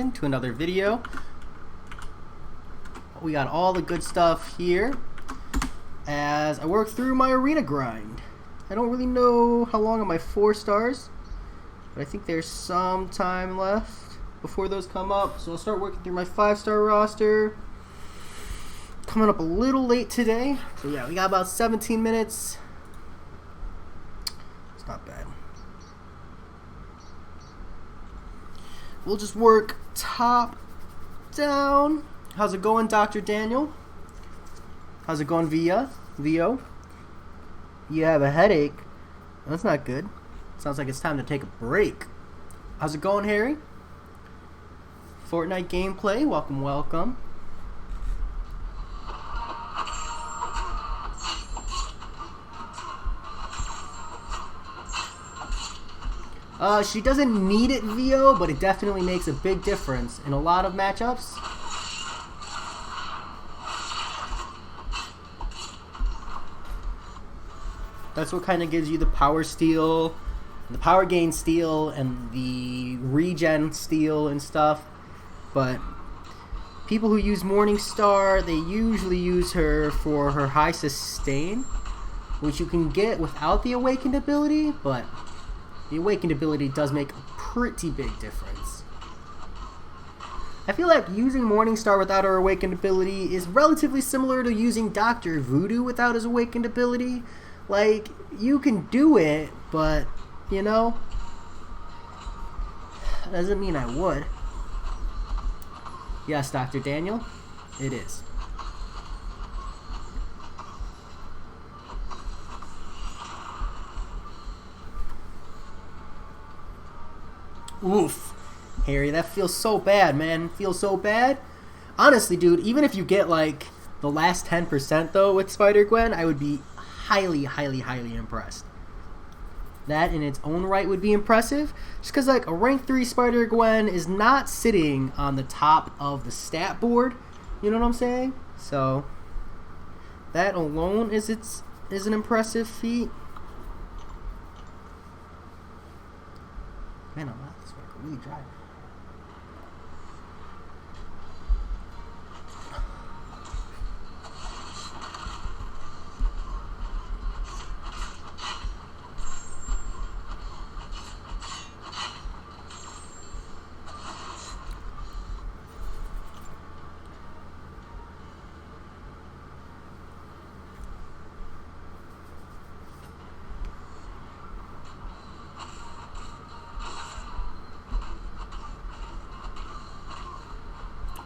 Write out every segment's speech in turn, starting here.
in to another video. We got all the good stuff here as I work through my arena grind. I don't really know how long are my 4 stars, but I think there's some time left before those come up, so I'll start working through my 5-star roster. Coming up a little late today, so yeah, we got about 17 minutes. It's not bad. We'll just work top down. How's it going, Dr. Daniel? How's it going, Vio? You have a headache. That's not good. Sounds like it's time to take a break. How's it going, Harry? Fortnite gameplay. Welcome, welcome. She doesn't need it, Vio, but it definitely makes a big difference in a lot of matchups. That's what kind of gives you the power steal, the power gain steal, and the regen steal and stuff. But people who use Morningstar, they usually use her for her high sustain, which you can get without the awakened ability, but the awakened ability does make a pretty big difference. I feel like using Morningstar without her awakened ability is relatively similar to using Dr. Voodoo without his awakened ability. Like, you can do it, but, you know, that doesn't mean I would. Yes, Dr. Daniel, it is. Oof. Harry, that feels so bad, man. Feels so bad. Honestly, dude, even if you get, like, the last 10% though with Spider-Gwen, I would be highly, highly, highly impressed. That in its own right would be impressive, just because like a rank 3 Spider-Gwen is not sitting on the top of the stat board, you know what I'm saying? So that alone is an impressive feat. Man, I'm not this way. I really dry.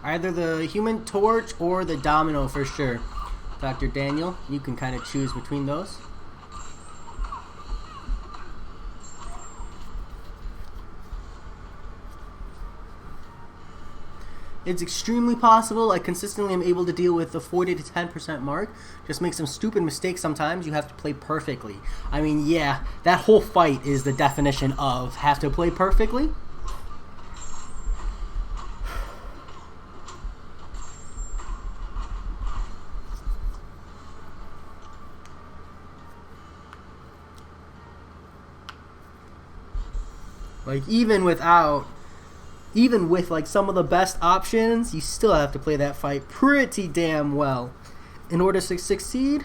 Either the Human Torch or the Domino for sure. Dr. Daniel, you can kind of choose between those. It's extremely possible I consistently am able to deal with the 40 to 10% mark. Just make some stupid mistakes sometimes. You have to play perfectly. I mean, yeah, that whole fight is the definition of have to play perfectly. Like, even with like some of the best options, you still have to play that fight pretty damn well in order to succeed.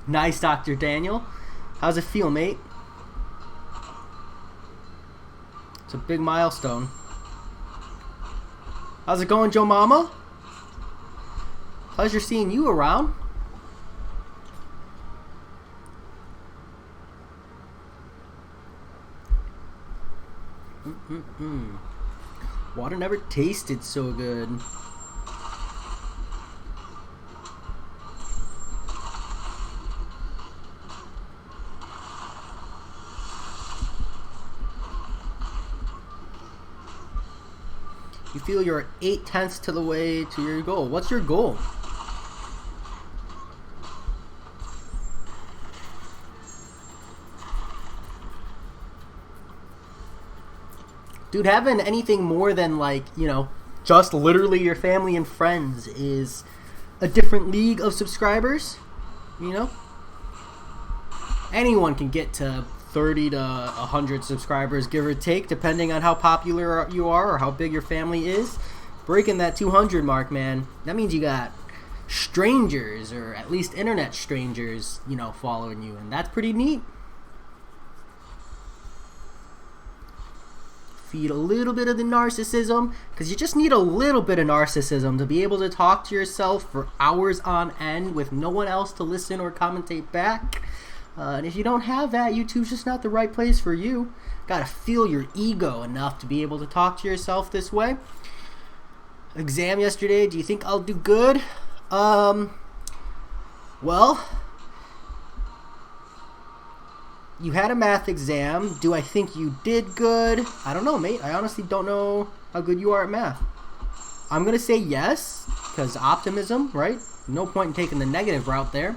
Nice, Dr. Daniel. How's it feel, mate? It's a big milestone. How's it going, Joe Mama? Pleasure seeing you around. Water never tasted so good. You feel you're 8/10 to the way to your goal. What's your goal? Dude, having anything more than, like, you know, just literally your family and friends is a different league of subscribers, you know? Anyone can get to 30 to 100 subscribers, give or take, depending on how popular you are or how big your family is. Breaking that 200 mark, man, that means you got strangers, or at least internet strangers, you know, following you, and that's pretty neat. Feed a little bit of the narcissism, because you just need a little bit of narcissism to be able to talk to yourself for hours on end with no one else to listen or commentate back. And if you don't have that, YouTube's just not the right place for you. Gotta feel your ego enough to be able to talk to yourself this way. Exam yesterday, do you think I'll do good? Well, you had a math exam. Do I think you did good? I don't know, mate. I honestly don't know how good you are at math. I'm going to say yes, because optimism, right? No point in taking the negative route there.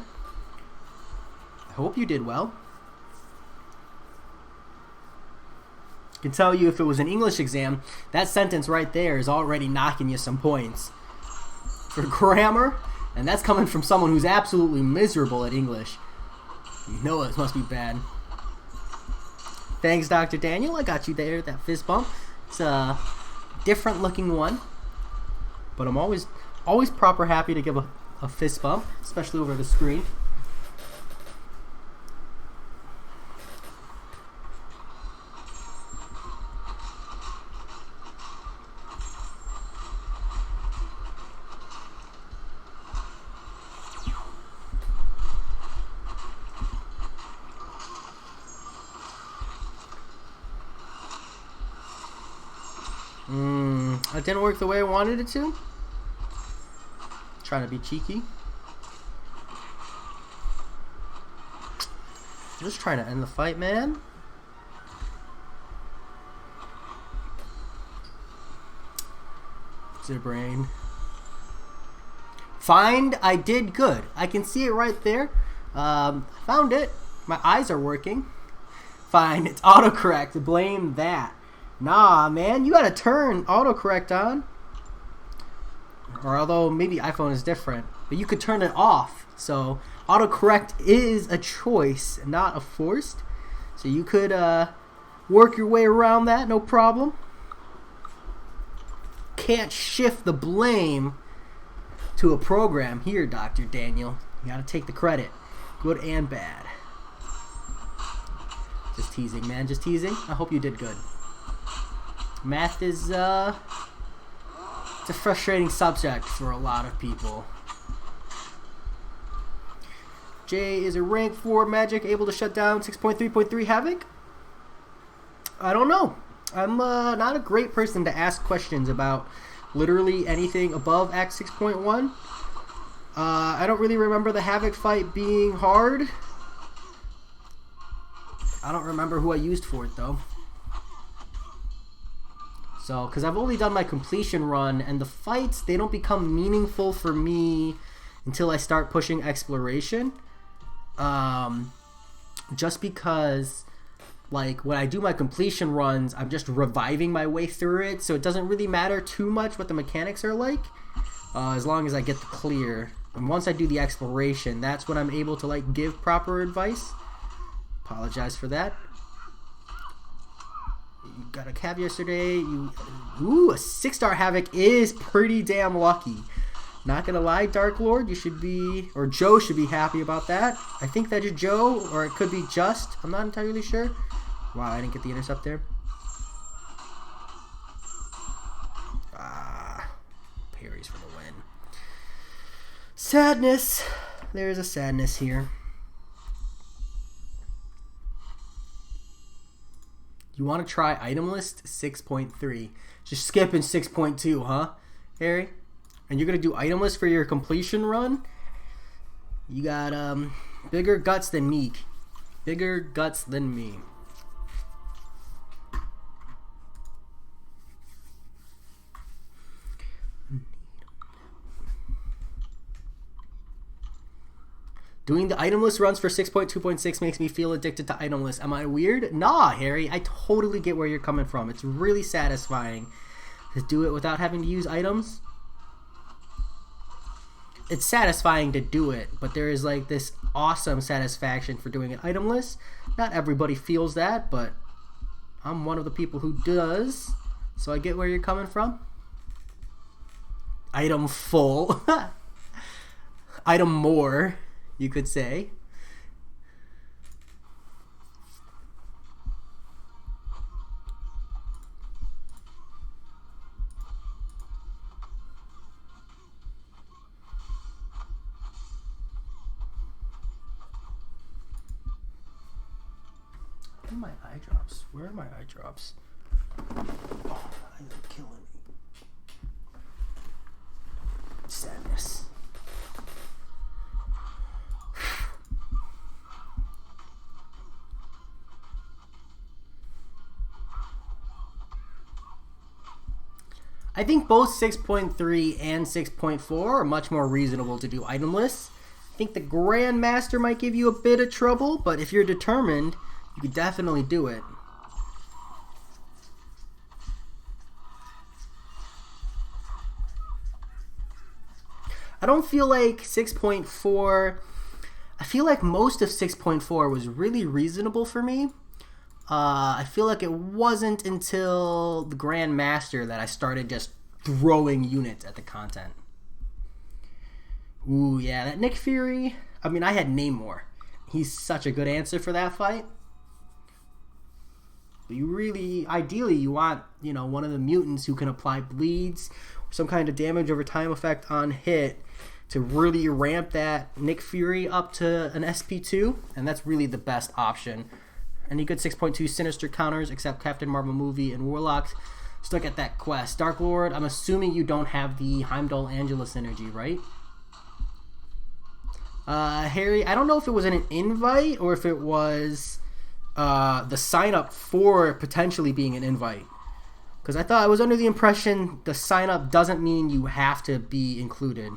I hope you did well. I can tell you if it was an English exam, that sentence right there is already knocking you some points. For grammar, and that's coming from someone who's absolutely miserable at English. You know it must be bad. Thanks, Dr. Daniel. I got you there, that fist bump. It's a different looking one. But I'm always proper happy to give a fist bump, especially over the screen. It didn't work the way I wanted it to. Trying to be cheeky. Just trying to end the fight, man. It's their brain. Find, I did good. I can see it right there. Found it. My eyes are working. Fine, it's autocorrect. Blame that. Nah, man, you gotta turn autocorrect on. Or although maybe iPhone is different, but you could turn it off. So autocorrect is a choice, not a forced. So you could work your way around that, no problem. Can't shift the blame to a program here, Dr. Daniel. You gotta take the credit, good and bad. Just teasing, man, just teasing. I hope you did good. Math is, it's a frustrating subject for a lot of people. Jay, is a rank 4 Magic able to shut down 6.3.3 Havoc? I don't know. I'm not a great person to ask questions about literally anything above Act 6.1. I don't really remember the Havoc fight being hard. I don't remember who I used for it, though. So, because I've only done my completion run, and the fights, they don't become meaningful for me until I start pushing exploration. Just because, like, when I do my completion runs, I'm just reviving my way through it, so it doesn't really matter too much what the mechanics are like, as long as I get the clear. And once I do the exploration, that's when I'm able to, like, give proper advice. Apologize for that. You got a cav yesterday. Ooh, a 6-star Havoc is pretty damn lucky. Not gonna lie, Dark Lord, you should be, or Joe should be happy about that. I think that is Joe, or it could be Just. I'm not entirely sure. Wow, I didn't get the intercept there. Parries for the win. Sadness. There is a sadness here. You want to try item list 6.3. Just skipping 6.2, huh, Harry? And you're going to do item list for your completion run? You got bigger guts than me. Bigger guts than me. Doing the itemless runs for 6.2.6 makes me feel addicted to itemless. Am I weird? Nah, Harry. I totally get where you're coming from. It's really satisfying to do it without having to use items. It's satisfying to do it, but there is like this awesome satisfaction for doing it itemless. Not everybody feels that, but I'm one of the people who does. So I get where you're coming from. Item full. Item more, you could say. Where are my eye drops? Where are my eye drops? Oh, they're killing me. Sadness. I think both 6.3 and 6.4 are much more reasonable to do itemless. I think the Grandmaster might give you a bit of trouble, but if you're determined, you could definitely do it. I don't feel like 6.4... I feel like most of 6.4 was really reasonable for me. I feel like it wasn't until the Grandmaster that I started just throwing units at the content. Ooh, yeah, that Nick Fury... I mean, I had Namor. He's such a good answer for that fight. But you really, ideally, you want, you know, one of the mutants who can apply bleeds, or some kind of damage over time effect on hit to really ramp that Nick Fury up to an SP2, and that's really the best option. Any good 6.2 Sinister counters except Captain Marvel movie and Warlock. Still get that quest. Dark Lord, I'm assuming you don't have the Heimdall Angela synergy, right? Harry, I don't know if it was an invite or if it was the sign up for potentially being an invite. Because I was under the impression the sign up doesn't mean you have to be included.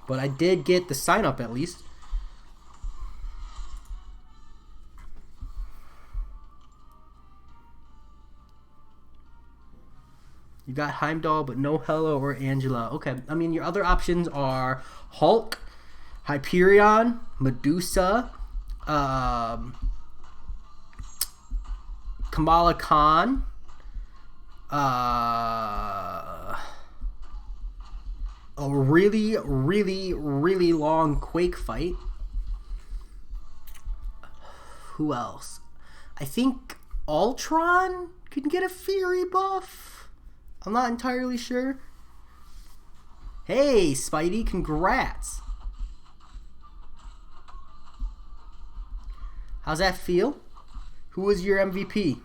But I did get the sign up at least. You got Heimdall, but no Hela or Angela. Okay, I mean, your other options are Hulk, Hyperion, Medusa, Kamala Khan, a really, really, really long Quake fight. Who else? I think Ultron can get a Fury buff. I'm not entirely sure. Hey, Spidey, congrats. How's that feel? Who was your MVP?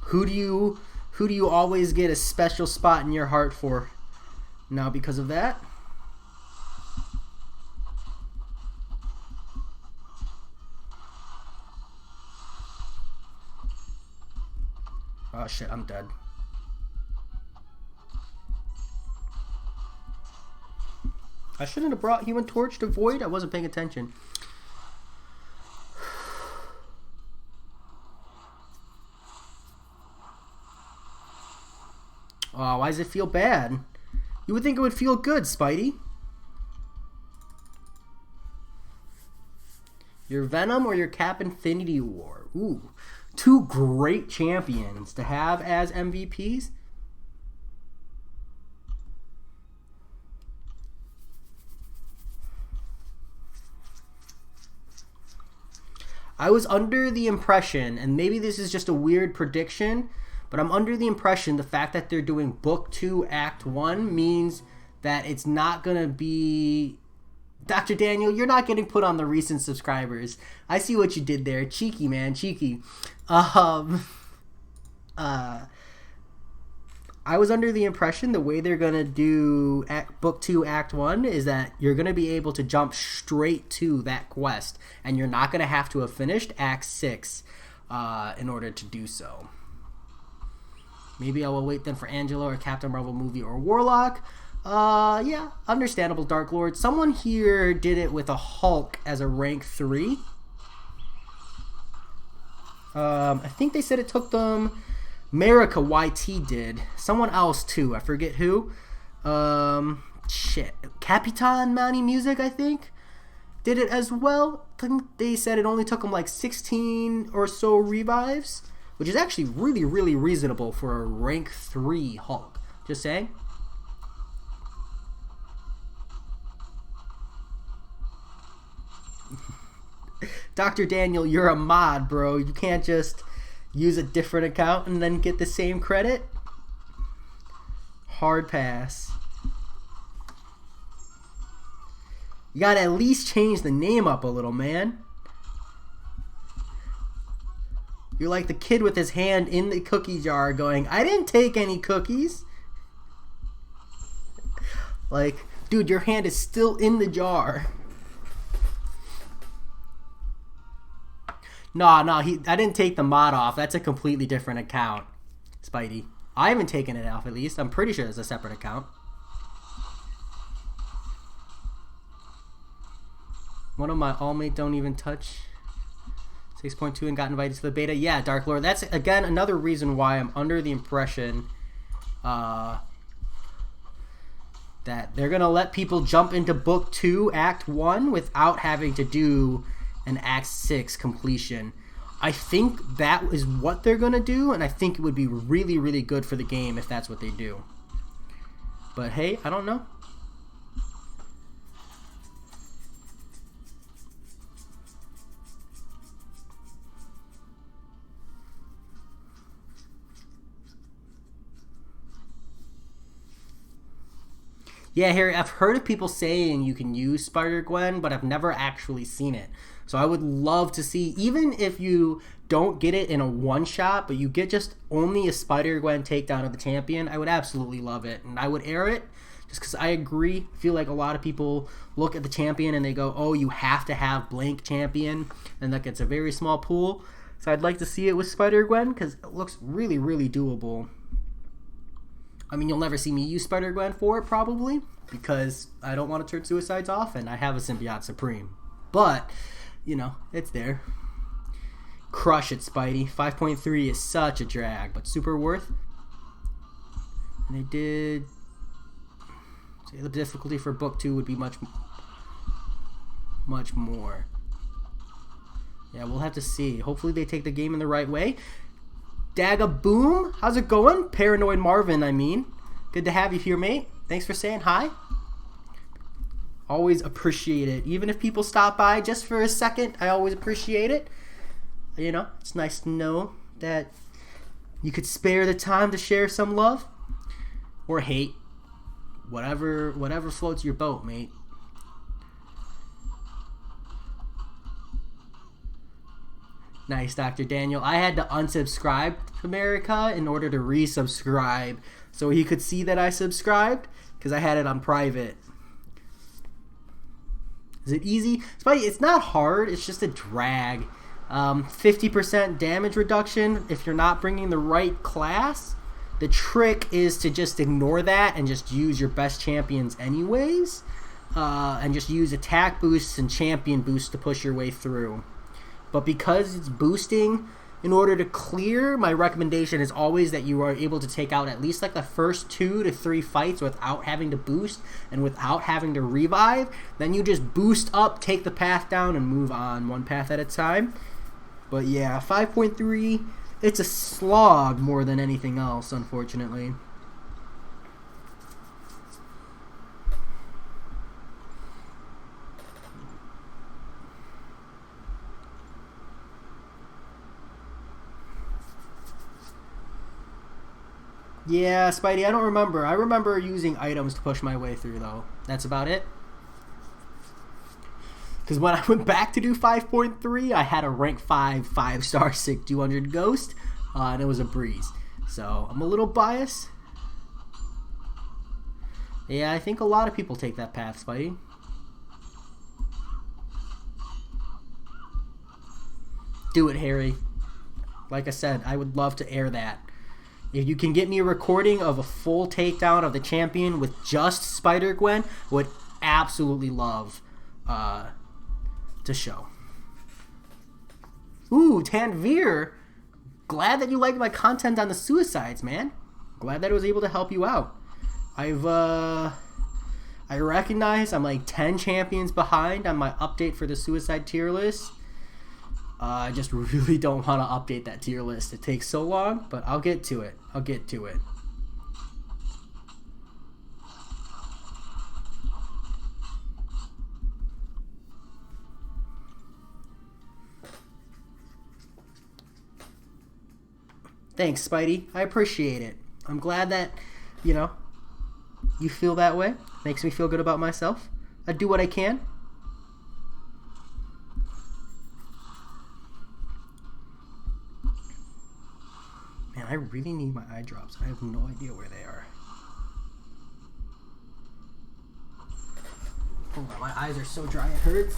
Who do you always get a special spot in your heart for? Now because of that? Oh shit, I'm dead. I shouldn't have brought Human Torch to Void. I wasn't paying attention. Oh, why does it feel bad? You would think it would feel good, Spidey. Your Venom or your Cap Infinity War? Ooh. Two great champions to have as MVPs. I was under the impression, and maybe this is just a weird prediction, but I'm under the impression the fact that they're doing Book 2, Act 1 means that it's not going to be... Dr. Daniel, you're not getting put on the recent subscribers. I see what you did there. Cheeky, man. Cheeky. I was under the impression the way they're going to do Book 2, Act 1 is that you're going to be able to jump straight to that quest, and you're not going to have to have finished Act 6 in order to do so. Maybe I will wait then for Angela or Captain Marvel movie or Warlock. Yeah, understandable, Dark Lord. Someone here did it with a Hulk as a rank 3. I think they said it took them... America YT did. Someone else, too. I forget who. Shit. Capitan Manny Music, I think, did it as well. I think they said it only took them like 16 or so revives, which is actually really, really reasonable for a rank 3 Hulk. Just saying. Dr. Daniel, you're a mod, bro. You can't just use a different account and then get the same credit. Hard pass. You gotta at least change the name up a little, man. You're like the kid with his hand in the cookie jar going, I didn't take any cookies. Like, dude, your hand is still in the jar. No, I didn't take the mod off. That's a completely different account, Spidey. I haven't taken it off, at least. I'm pretty sure it's a separate account. One of my all-mate don't even touch 6.2 and got invited to the beta. Yeah, Dark Lord. That's, again, another reason why I'm under the impression that they're going to let people jump into Book 2, Act 1 without having to do an Act 6 completion. I think that is what they're going to do, and I think it would be really, really good for the game if that's what they do. But hey, I don't know. Yeah, Harry, I've heard of people saying you can use Spider-Gwen, but I've never actually seen it. So I would love to see, even if you don't get it in a one-shot, but you get just only a Spider-Gwen takedown of the champion, I would absolutely love it. And I would air it, just because I agree. I feel like a lot of people look at the champion and they go, oh, you have to have blank champion, and that gets a very small pool. So I'd like to see it with Spider-Gwen, because it looks really, really doable. I mean, you'll never see me use Spider-Gwen for it, probably, because I don't want to turn Suicides off, and I have a Symbiote Supreme. But, you know, it's there. Crush it, Spidey. 5.3 is such a drag, but super worth. And they did... So the difficulty for Book 2 would be much more. Yeah, we'll have to see. Hopefully they take the game in the right way. Daga Boom, how's it going? Paranoid Marvin, I mean. Good to have you here, mate. Thanks for saying hi. Always appreciate it. Even if people stop by just for a second, I always appreciate it. You know, it's nice to know that you could spare the time to share some love or hate. Whatever floats your boat, mate. Nice, Dr. Daniel. I had to unsubscribe to America in order to resubscribe so he could see that I subscribed because I had it on private. Is it easy? It's not hard. It's just a drag. 50% damage reduction if you're not bringing the right class. The trick is to just ignore that and just use your best champions anyways. And just use attack boosts and champion boosts to push your way through. But because it's boosting, in order to clear, my recommendation is always that you are able to take out at least like the first 2 to 3 fights without having to boost and without having to revive. Then you just boost up, take the path down, and move on one path at a time. But yeah, 5.3, it's a slog more than anything else, unfortunately. Yeah, Spidey, I don't remember. I remember using items to push my way through, though. That's about it. Because when I went back to do 5.3, I had a rank 5, 5-star sick 200 ghost, and it was a breeze. So, I'm a little biased. Yeah, I think a lot of people take that path, Spidey. Do it, Harry. Like I said, I would love to air that. If you can get me a recording of a full takedown of the champion with just Spider-Gwen, would absolutely love to show. Ooh, Tanvir. Glad that you liked my content on the suicides, man. Glad that I was able to help you out. I recognize I'm like 10 champions behind on my update for the suicide tier list. I just really don't want to update that tier list. It takes so long, but I'll get to it. Thanks, Spidey. I appreciate it. I'm glad that, you feel that way. Makes me feel good about myself. I do what I can. Man, I really need my eye drops. I have no idea where they are. Hold on, my eyes are so dry it hurts.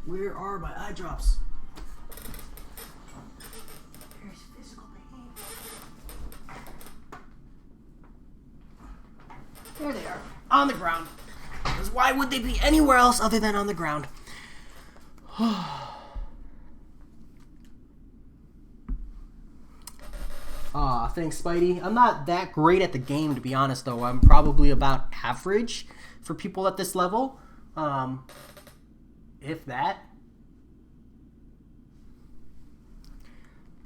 Where are my eye drops? There's physical pain. There they are. On the ground. Because why would they be anywhere else other than on the ground? Thanks, Spidey. I'm not that great at the game, to be honest, though. I'm probably about average for people at this level. If that.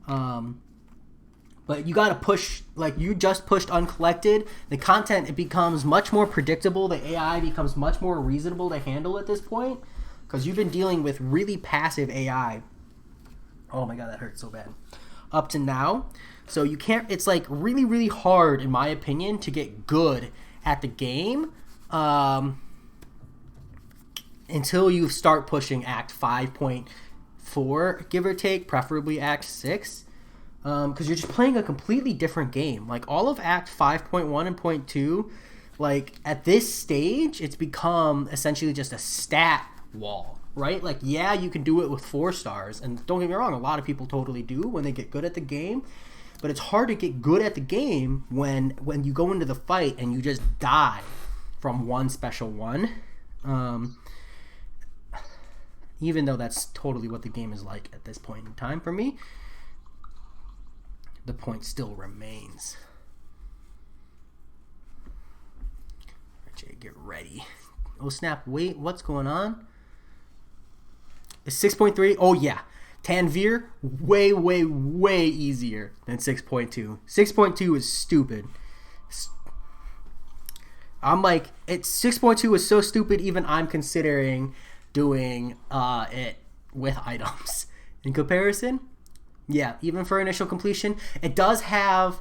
But you gotta push, like you just pushed uncollected. The content, it becomes much more predictable. The AI becomes much more reasonable to handle at this point. Because you've been dealing with really passive AI. Oh my god, that hurts so bad. Up to now. So you can't, it's like really, really hard, in my opinion, to get good at the game until you start pushing Act 5.4, give or take, preferably Act 6. Because you're just playing a completely different game. Like all of Act 5.1 and .2, like at this stage, it's become essentially just a stat wall, right? Like, yeah, you can do it with 4 stars. And don't get me wrong, a lot of people totally do when they get good at the game. But it's hard to get good at the game when you go into the fight and you just die from one special one. Even though that's totally what the game is like at this point in time for me, the point still remains. Jay, get ready. Oh snap, wait, what's going on? Is 6.3? Oh yeah. Tanvir, way, way, way easier than 6.2. 6.2 is stupid. I'm like, 6.2 is so stupid, even I'm considering doing it with items. In comparison, yeah, even for initial completion, it does have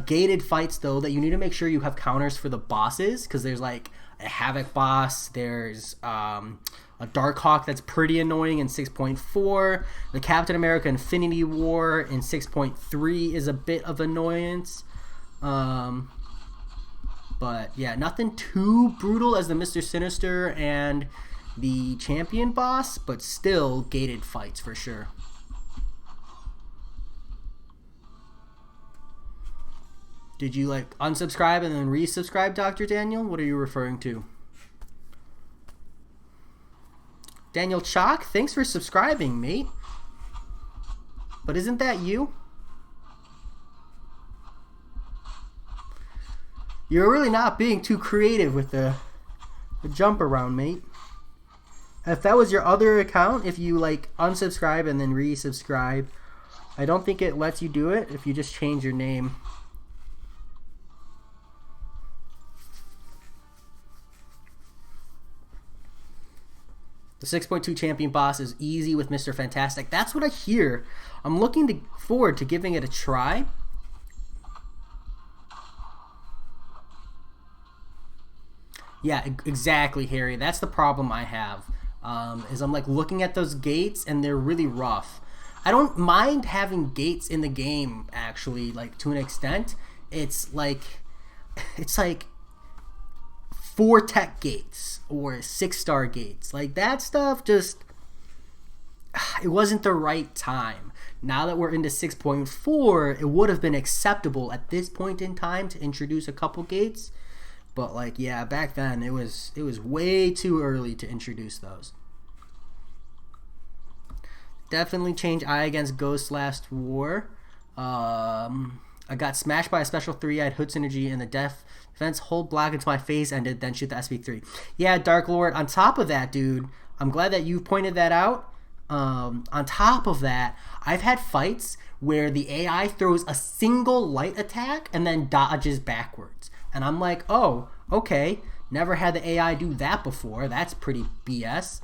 gated fights, though, that you need to make sure you have counters for the bosses, because there's like a Havoc boss, there's a Darkhawk that's pretty annoying in 6.4. The Captain America Infinity War in 6.3 is a bit of annoyance. But yeah, nothing too brutal as the Mr. Sinister and the Champion boss, but still gated fights for sure. Did you like unsubscribe and then resubscribe, Dr. Daniel? What are you referring to? Daniel Chalk, thanks for subscribing, mate. But isn't that you? You're really not being too creative with the jump around, mate. If that was your other account, if you like unsubscribe and then resubscribe, I don't think it lets you do it if you just change your name. The 6.2 champion boss is easy with Mr. Fantastic. That's what I hear. I'm looking forward to giving it a try. Yeah, exactly, Harry. That's the problem I have. Is I'm like looking at those gates and they're really rough. I don't mind having gates in the game, actually, like to an extent. It's like 4 tech gates or 6-star gates. Like that stuff just, it wasn't the right time Now that we're into 6.4, it would have been acceptable at this point in time to introduce a couple gates. But like, yeah, back then it was way too early to introduce those. Definitely change Eye against Ghost last war. I got smashed by a special 3-eyed hood synergy and the defense hold block into my face ended, then shoot the SP3. Yeah, Dark Lord, on top of that, dude, I'm glad that you pointed that out. On top of that, I've had fights where the AI throws a single light attack and then dodges backwards. And I'm like, oh, okay, never had the AI do that before. That's pretty BS.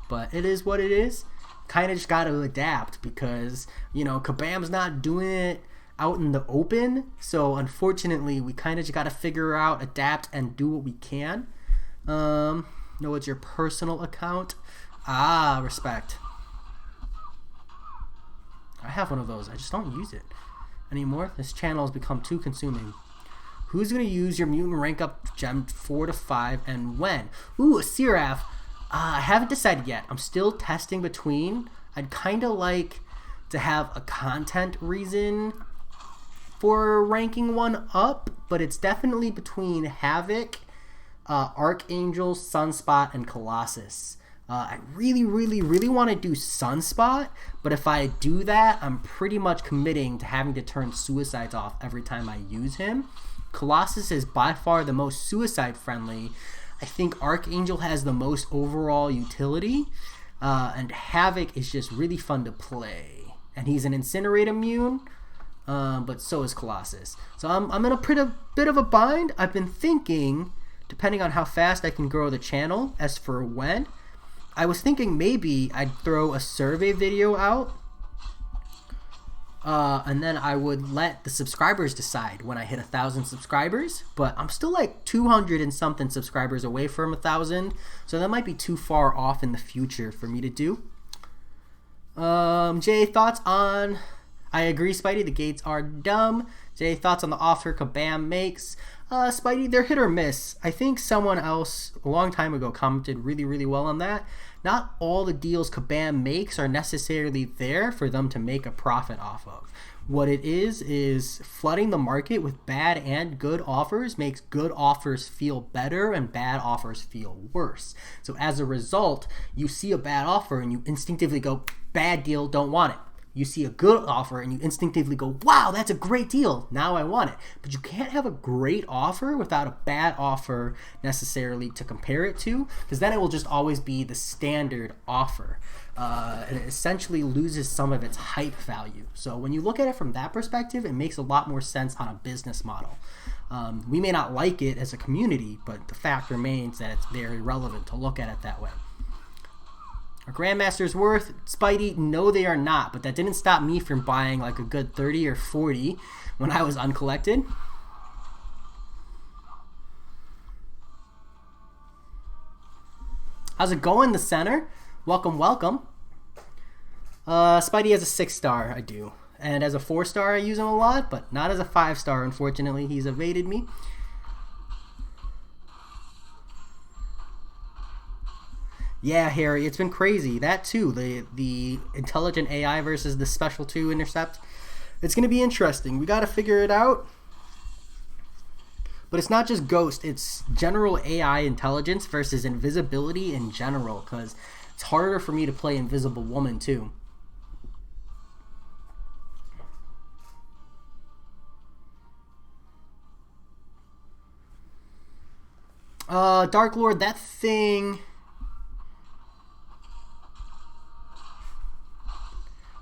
But it is what it is. Kind of just got to adapt because, you know, Kabam's not doing it out in the open. So unfortunately, we kind of just got to figure out, adapt, and do what we can. No, it's your personal account. Ah, respect. I have one of those. I just don't use it anymore. This channel has become too consuming. Who's going to use your mutant rank up gem 4 to 5 and when? Ooh, a Seraph. I haven't decided yet. I'm still testing between. I'd kind of like to have a content reason for ranking one up, but it's definitely between Havoc, Archangel, Sunspot, and Colossus. I really want to do Sunspot, but if I do that, I'm pretty much committing to having to turn suicides off every time I use him. Colossus is by far the most suicide friendly. I think Archangel has the most overall utility, and Havoc is just really fun to play. And he's an Incinerate immune, but so is Colossus. So I'm in a bit of a bind. I've been thinking, depending on how fast I can grow the channel, as for when, I was thinking maybe I'd throw a survey video out, and then I would let the subscribers decide when I hit 1,000 subscribers. But I'm still like 200 and something subscribers away from 1,000, so that might be too far off in the future for me to do. Jay, thoughts on... I agree, Spidey, the gates are dumb. Jay, thoughts on the offer Kabam makes? Spidey, they're hit or miss. I think someone else a long time ago commented really well on that. Not all the deals Kabam makes are necessarily there for them to make a profit off of. What it is flooding the market with bad and good offers makes good offers feel better and bad offers feel worse. So as a result, you see a bad offer and you instinctively go, bad deal, don't want it. You see a good offer and you instinctively go, wow, that's a great deal, now I want it. But you can't have a great offer without a bad offer necessarily to compare it to, because then it will just always be the standard offer. And it essentially loses some of its hype value. So when you look at it from that perspective, it makes a lot more sense on a business model. We may not like it as a community, but the fact remains that it's very relevant to look at it that way. Are Grandmasters worth Spidey? No, they are not, but that didn't stop me from buying like a good 30 or 40 when I was uncollected. How's it going, the center? Welcome. Spidey has a 6-star, I do. And as a 4-star, I use him a lot, but not as a 5-star, unfortunately. He's evaded me. Yeah, Harry, it's been crazy. That too, the intelligent AI versus the special 2 intercept. It's going to be interesting. We got to figure it out. But it's not just Ghost, it's general AI intelligence versus invisibility in general, because it's harder for me to play Invisible Woman too. Dark Lord, that thing...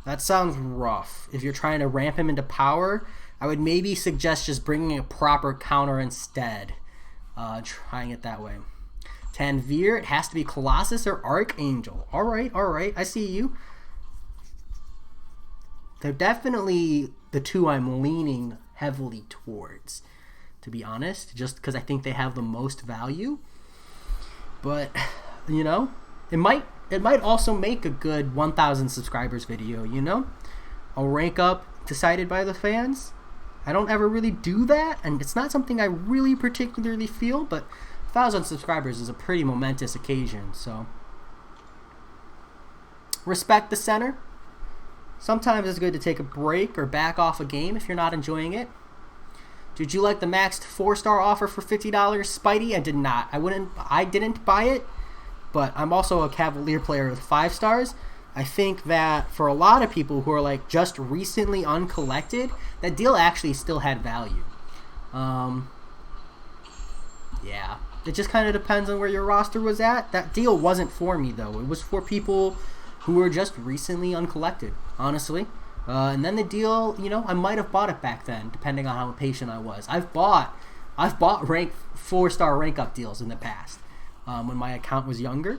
That sounds rough. If you're trying to ramp him into power, I would maybe suggest just bringing a proper counter instead. Trying it that way. Tanvir, it has to be Colossus or Archangel. Alright, I see you. They're definitely the two I'm leaning heavily towards, to be honest, just because I think they have the most value. But, you know, it might also make a good 1,000 subscribers video, you know? A rank up decided by the fans. I don't ever really do that, and it's not something I really particularly feel, but 1,000 subscribers is a pretty momentous occasion, so. Respect the center. Sometimes it's good to take a break or back off a game if you're not enjoying it. Did you like the maxed 4-star offer for $50, Spidey? I did not. I didn't buy it, but I'm also a Cavalier player with 5 stars. I think that for a lot of people who are like just recently uncollected, that deal actually still had value. Yeah, it just kind of depends on where your roster was at. That deal wasn't for me though. It was for people who were just recently uncollected, honestly. And then the deal, I might have bought it back then, depending on how patient I was. I've bought rank 4-star rank up deals in the past when my account was younger.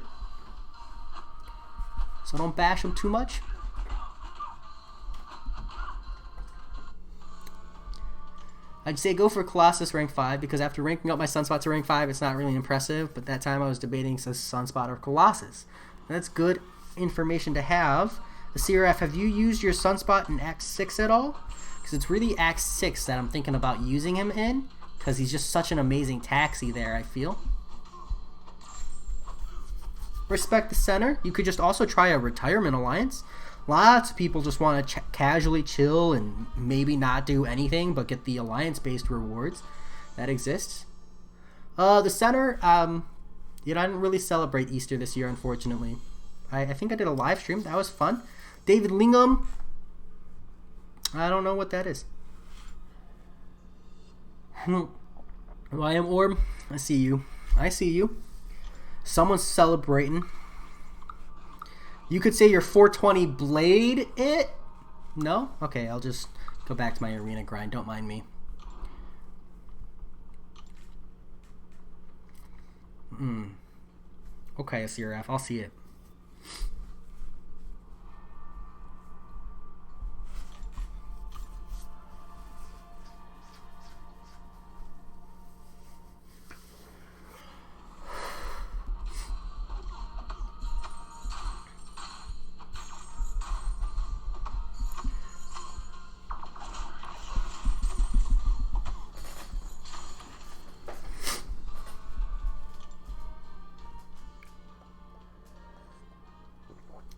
So don't bash them too much. I'd say go for Colossus rank 5 because after ranking up my Sunspot to rank 5, it's not really impressive. But that time I was debating Sunspot or Colossus. That's good information to have. Asiraf, have you used your Sunspot in Act 6 at all? Because it's really Act 6 that I'm thinking about using him in. Because he's just such an amazing taxi there, I feel. Respect the center. You could just also try a retirement alliance. Lots of people just want to casually chill and maybe not do anything but get the alliance-based rewards that exists. The center, I didn't really celebrate Easter this year, unfortunately. I think I did a live stream. That was fun. David Lingham. I don't know what that is. YM Orb. I see you. Someone's celebrating. You could say your 420 blade it? No? Okay, I'll just go back to my arena grind. Don't mind me. Okay, Asiraf. I'll see it.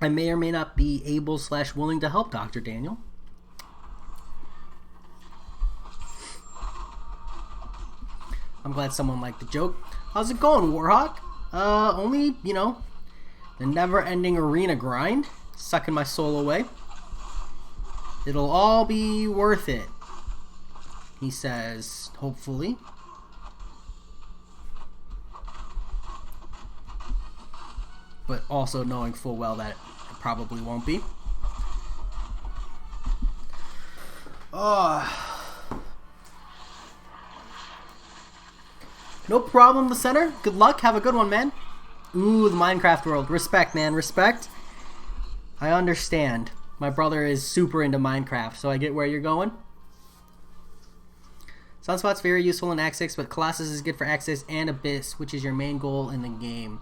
I may or may not be able/willing to help Dr. Daniel. I'm glad someone liked the joke. How's it going, Warhawk? Only, the never-ending arena grind. Sucking my soul away. It'll all be worth it, he says, hopefully. But also knowing full well that it probably won't be. No problem, the center. Good luck. Have a good one, man. Ooh, the Minecraft world. Respect, man. Respect. I understand. My brother is super into Minecraft, so I get where you're going. Sunspot's very useful in Act 6, but Colossus is good for Act 6 and Abyss, which is your main goal in the game.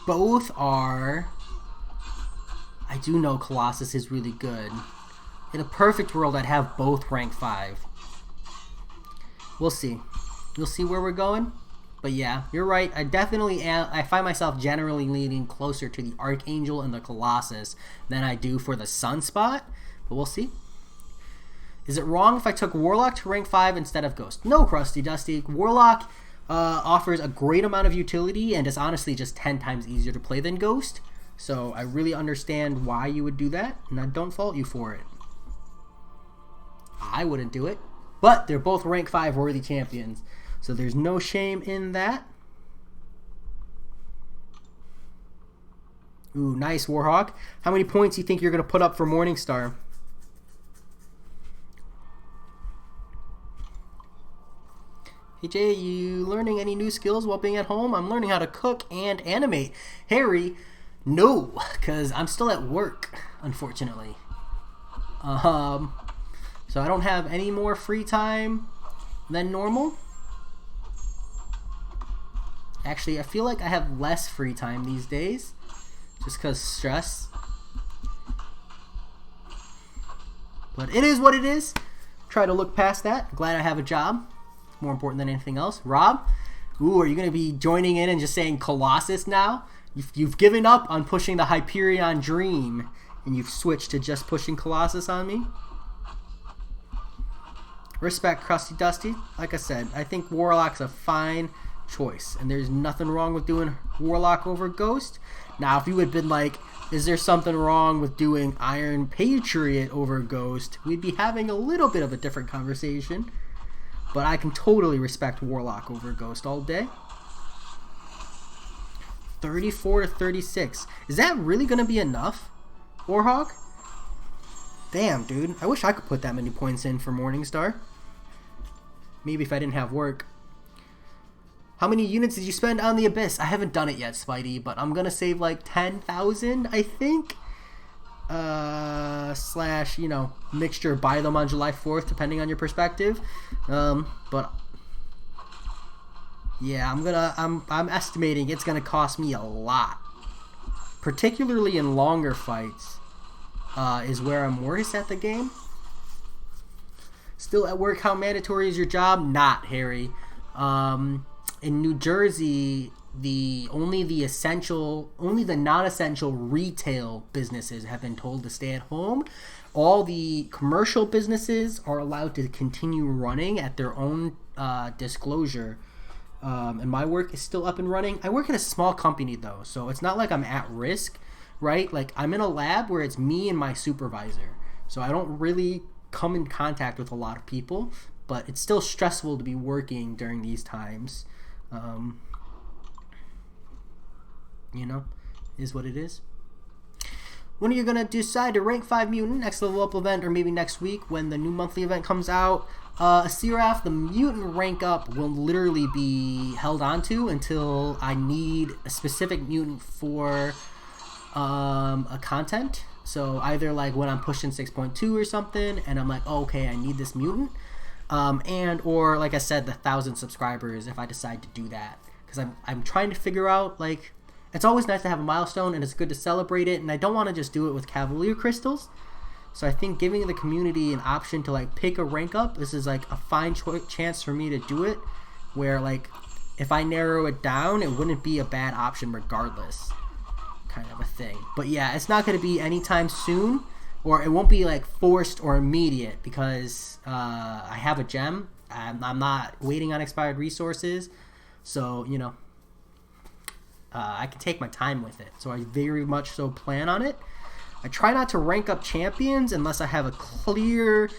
Both are. I do know Colossus is really good. In a perfect world, I'd have both rank 5. We'll see. You'll see where we're going. But yeah, you're right. I definitely am. I find myself generally leaning closer to the Archangel and the Colossus than I do for the Sunspot. But we'll see. Is it wrong if I took Warlock to rank 5 instead of Ghost? No, Krusty Dusty. Warlock offers a great amount of utility and is honestly just 10 times easier to play than Ghost. So I really understand why you would do that, and I don't fault you for it. I wouldn't do it, but they're both rank 5 worthy champions, so there's no shame in that. Ooh, nice, Warhawk. How many points do you think you're going to put up for Morningstar? Hey Jay, you learning any new skills while being at home? I'm learning how to cook and animate. Harry, no, because I'm still at work, unfortunately. So I don't have any more free time than normal. Actually, I feel like I have less free time these days, just because stress. But it is what it is. Try to look past that. Glad I have a job. More important than anything else. Rob, ooh, are you going to be joining in and just saying Colossus now? You've given up on pushing the Hyperion Dream and you've switched to just pushing Colossus on me. Respect, Krusty Dusty. Like I said, I think Warlock's a fine choice, and there's nothing wrong with doing Warlock over Ghost. Now, if you had been like, is there something wrong with doing Iron Patriot over Ghost, we'd be having a little bit of a different conversation. But I can totally respect Warlock over Ghost all day. 34 to 36. Is that really going to be enough, Warhawk? Damn, dude. I wish I could put that many points in for Morningstar. Maybe if I didn't have work. How many units did you spend on the Abyss? I haven't done it yet, Spidey, but I'm going to save like 10,000, I think. Slash, you know, mixture, buy them on July 4th, depending on your perspective. But yeah, I'm estimating it's going to cost me a lot. Particularly in longer fights. Is where I'm worst at the game. Still at work, how mandatory is your job? Not, Harry. In New Jersey, only the non-essential retail businesses have been told to stay at home. All the commercial businesses are allowed to continue running at their own disclosure. And my work is still up and running. I work at a small company though, so it's not like I'm at risk, right? Like I'm in a lab where it's me and my supervisor. So I don't really come in contact with a lot of people, but it's still stressful to be working during these times. You know, is what it is. When are you going to decide to rank 5 mutant next level up event, or maybe next week when the new monthly event comes out? Seraph, the mutant rank up will literally be held onto until I need a specific mutant for a content. So either like when I'm pushing 6.2 or something and I'm like, oh, okay, I need this mutant. And or like I said, the 1,000 subscribers if I decide to do that. Because I'm trying to figure out, like, it's always nice to have a milestone and it's good to celebrate it, and I don't want to just do it with Cavalier Crystals. So I think giving the community an option to like pick a rank up, this is like a fine chance for me to do it, where like if I narrow it down, it wouldn't be a bad option regardless, kind of a thing. But yeah, it's not going to be anytime soon, or it won't be like forced or immediate, because I have a gem. I'm not waiting on expired resources, so you know, I can take my time with it. So I very much so plan on it. I try not to rank up champions unless I have a clear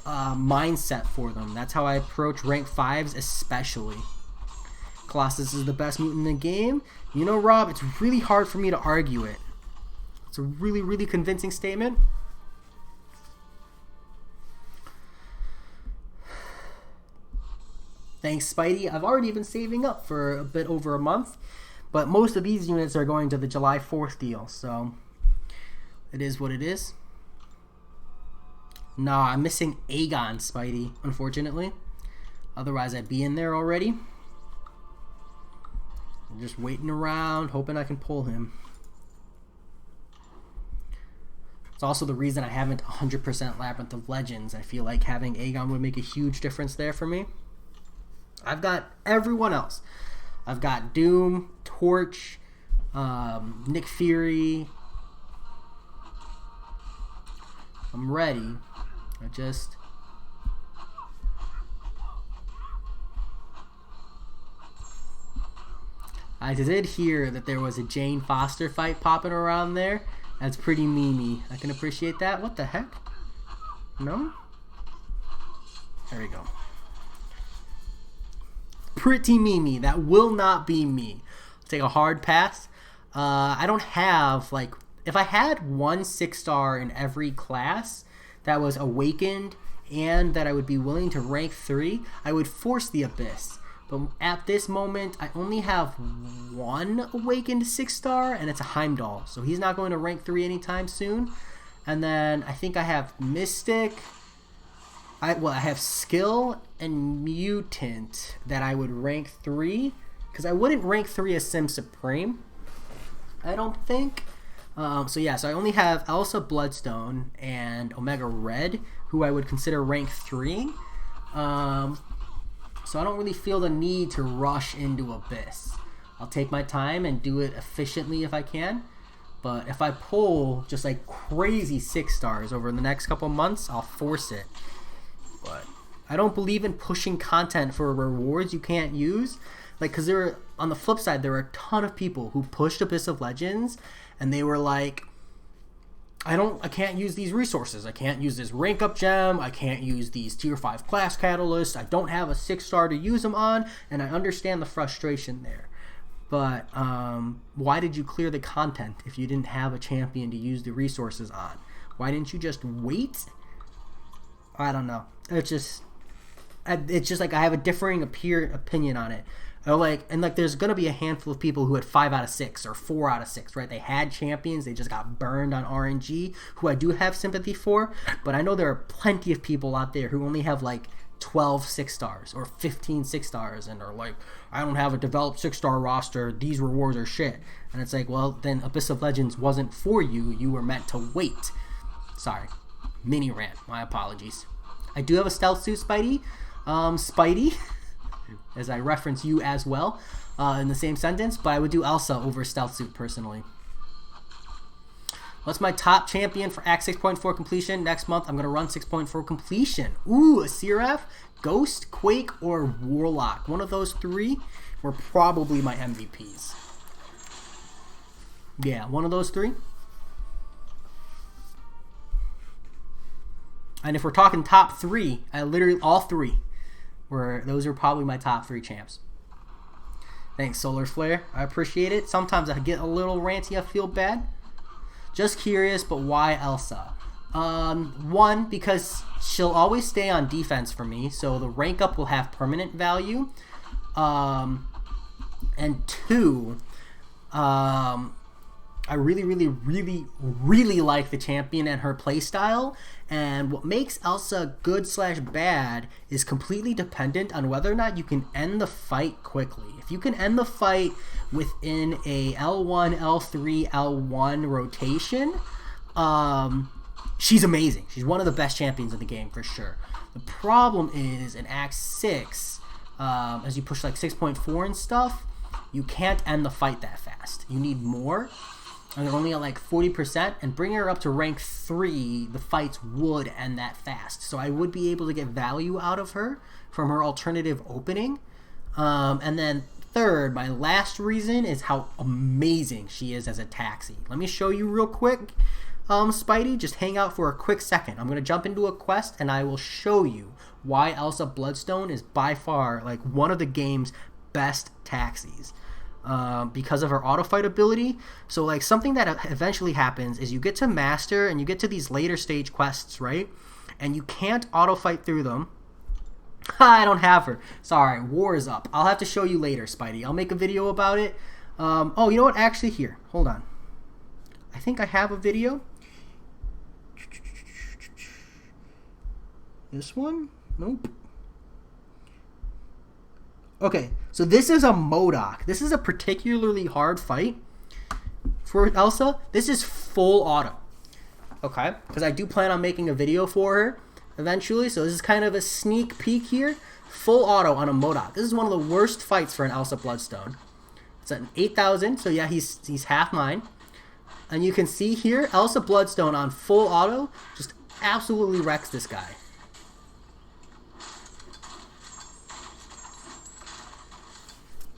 mindset for them. That's how I approach rank 5s especially. Colossus is the best mutant in the game. You know, Rob, it's really hard for me to argue it. It's a really, really convincing statement. Thanks, Spidey. I've already been saving up for a bit over a month, but most of these units are going to the July 4th deal, so it is what it is. No, I'm missing Aegon, Spidey, unfortunately. Otherwise, I'd be in there already. I'm just waiting around, hoping I can pull him. It's also the reason I haven't 100% Labyrinth of Legends. I feel like having Aegon would make a huge difference there for me. I've got everyone else. I've got Doom, Torch, Nick Fury. I'm ready. I did hear that there was a Jane Foster fight popping around there. That's pretty memey. I can appreciate that. What the heck? No? There we go. Pretty memey. That will not be me. I'll take a hard pass. I don't have, like, if I had one 6-star in every class that was awakened and that I would be willing to rank 3, I would force the Abyss. But at this moment, I only have one awakened 6-star, and it's a Heimdall. So he's not going to rank 3 anytime soon. And then I think I have Mystic. I have Skill and Mutant that I would rank 3. Because I wouldn't rank 3 as Sim Supreme, I don't think. So I only have Elsa Bloodstone and Omega Red, who I would consider rank 3. So I don't really feel the need to rush into Abyss. I'll take my time and do it efficiently if I can. But if I pull just like crazy 6 stars over the next couple months, I'll force it. But I don't believe in pushing content for rewards you can't use. Like, because on the flip side, there were a ton of people who pushed Abyss of Legends and they were like, I can't use these resources. I can't use this rank up gem. I can't use these tier 5 class catalysts. I don't have a 6-star to use them on. And I understand the frustration there. But why did you clear the content if you didn't have a champion to use the resources on? Why didn't you just wait? I don't know. It's just like I have a differing opinion on it. There's gonna be a handful of people who had 5 out of 6 or 4 out of 6, right? They had champions, they just got burned on RNG, who I do have sympathy for. But I know there are plenty of people out there who only have like 12 6-stars or 15 6-stars and are like, I don't have a developed 6-star roster, these rewards are shit. And it's like, well, then Abyss of Legends wasn't for you. You were meant to wait. Sorry, mini rant, my apologies. I do have a stealth suit, Spidey. Spidey, as I reference you as well in the same sentence, but I would do Elsa over stealth suit personally. What's my top champion for Act 6.4 completion? Next month, I'm going to run 6.4 completion. Ooh, a Seraph, Ghost, Quake, or Warlock. One of those 3 were probably my MVPs. Yeah, one of those 3. And if we're talking top 3, all 3 those are probably my top 3 champs. Thanks, Solar Flare. I appreciate it. Sometimes I get a little ranty. I feel bad. Just curious, but why Elsa? 1, because she'll always stay on defense for me, so the rank up will have permanent value. And 2, I really like the champion and her playstyle. And what makes Elsa good/bad is completely dependent on whether or not you can end the fight quickly. If you can end the fight within a L1, L3, L1 rotation, she's amazing. She's one of the best champions in the game for sure. The problem is in Act 6, as you push like 6.4 and stuff, you can't end the fight that fast. You need more. And they're only at like 40%, and bringing her up to rank 3, the fights would end that fast. So I would be able to get value out of her from her alternative opening. And then 3rd, my last reason is how amazing she is as a taxi. Let me show you real quick, Spidey. Just hang out for a quick second. I'm going to jump into a quest, and I will show you why Elsa Bloodstone is by far like one of the game's best taxis. Because of her auto fight ability. So like something that eventually happens is you get to master and you get to these later stage quests, right? And you can't auto fight through them. I don't have her. Sorry, war is up. I'll have to show you later, Spidey. I'll make a video about it. Oh, you know what? Actually, here. Hold on. I think I have a video. This one? Nope. Okay, so this is a MCOC. This is a particularly hard fight for Elsa. This is full auto. Okay, because I do plan on making a video for her eventually. So this is kind of a sneak peek here. Full auto on a MCOC. This is one of the worst fights for an Elsa Bloodstone. It's at 8,000, so yeah, he's half mine. And you can see here, Elsa Bloodstone on full auto just absolutely wrecks this guy.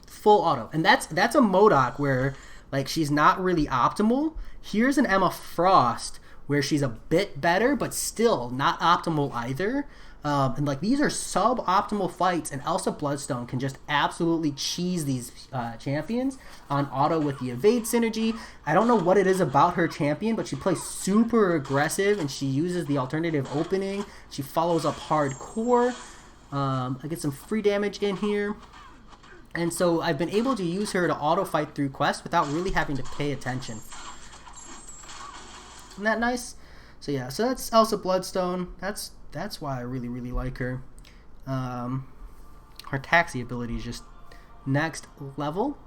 Full auto. And that's a MCOC where like she's not really optimal. Here's an Emma Frost where she's a bit better but still not optimal either. And like these are suboptimal fights, and Elsa Bloodstone can just absolutely cheese these champions on auto with the evade synergy. I don't know what it is about her champion, but she plays super aggressive and she uses the alternative opening. She follows up hardcore. I get some free damage in here. And so I've been able to use her to auto fight through quests without really having to pay attention. Isn't that nice? So yeah, so that's Elsa Bloodstone. That's why I really like her. Her taxi ability is just next level.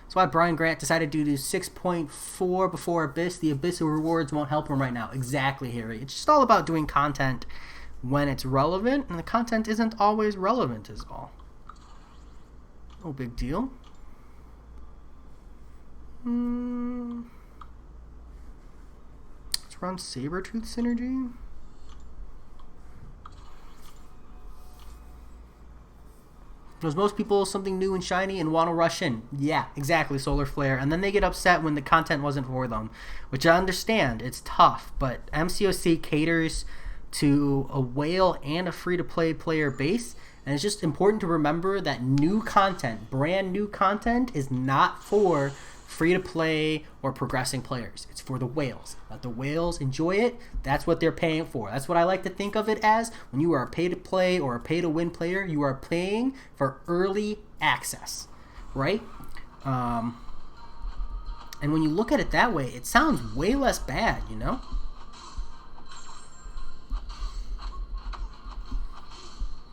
That's why Brian Grant decided to do 6.4 before Abyss. The Abyssal rewards won't help him right now. Exactly, Harry. It's just all about doing content when it's relevant, and the content isn't always relevant is all. No big deal. around Sabretooth synergy? Because most people something new and shiny and want to rush in. Yeah, exactly, Solar Flare. And then they get upset when the content wasn't for them, which I understand. It's tough, but MCOC caters to a whale and a free-to-play player base, and it's just important to remember that new content, brand new content, is not for free-to-play or progressing players. It's for the whales. Let the whales enjoy it. That's what they're paying for. That's what I like to think of it as. When you are a pay-to-play or a pay-to-win player, you are paying for early access, right? And when you look at it that way, it sounds way less bad, you know?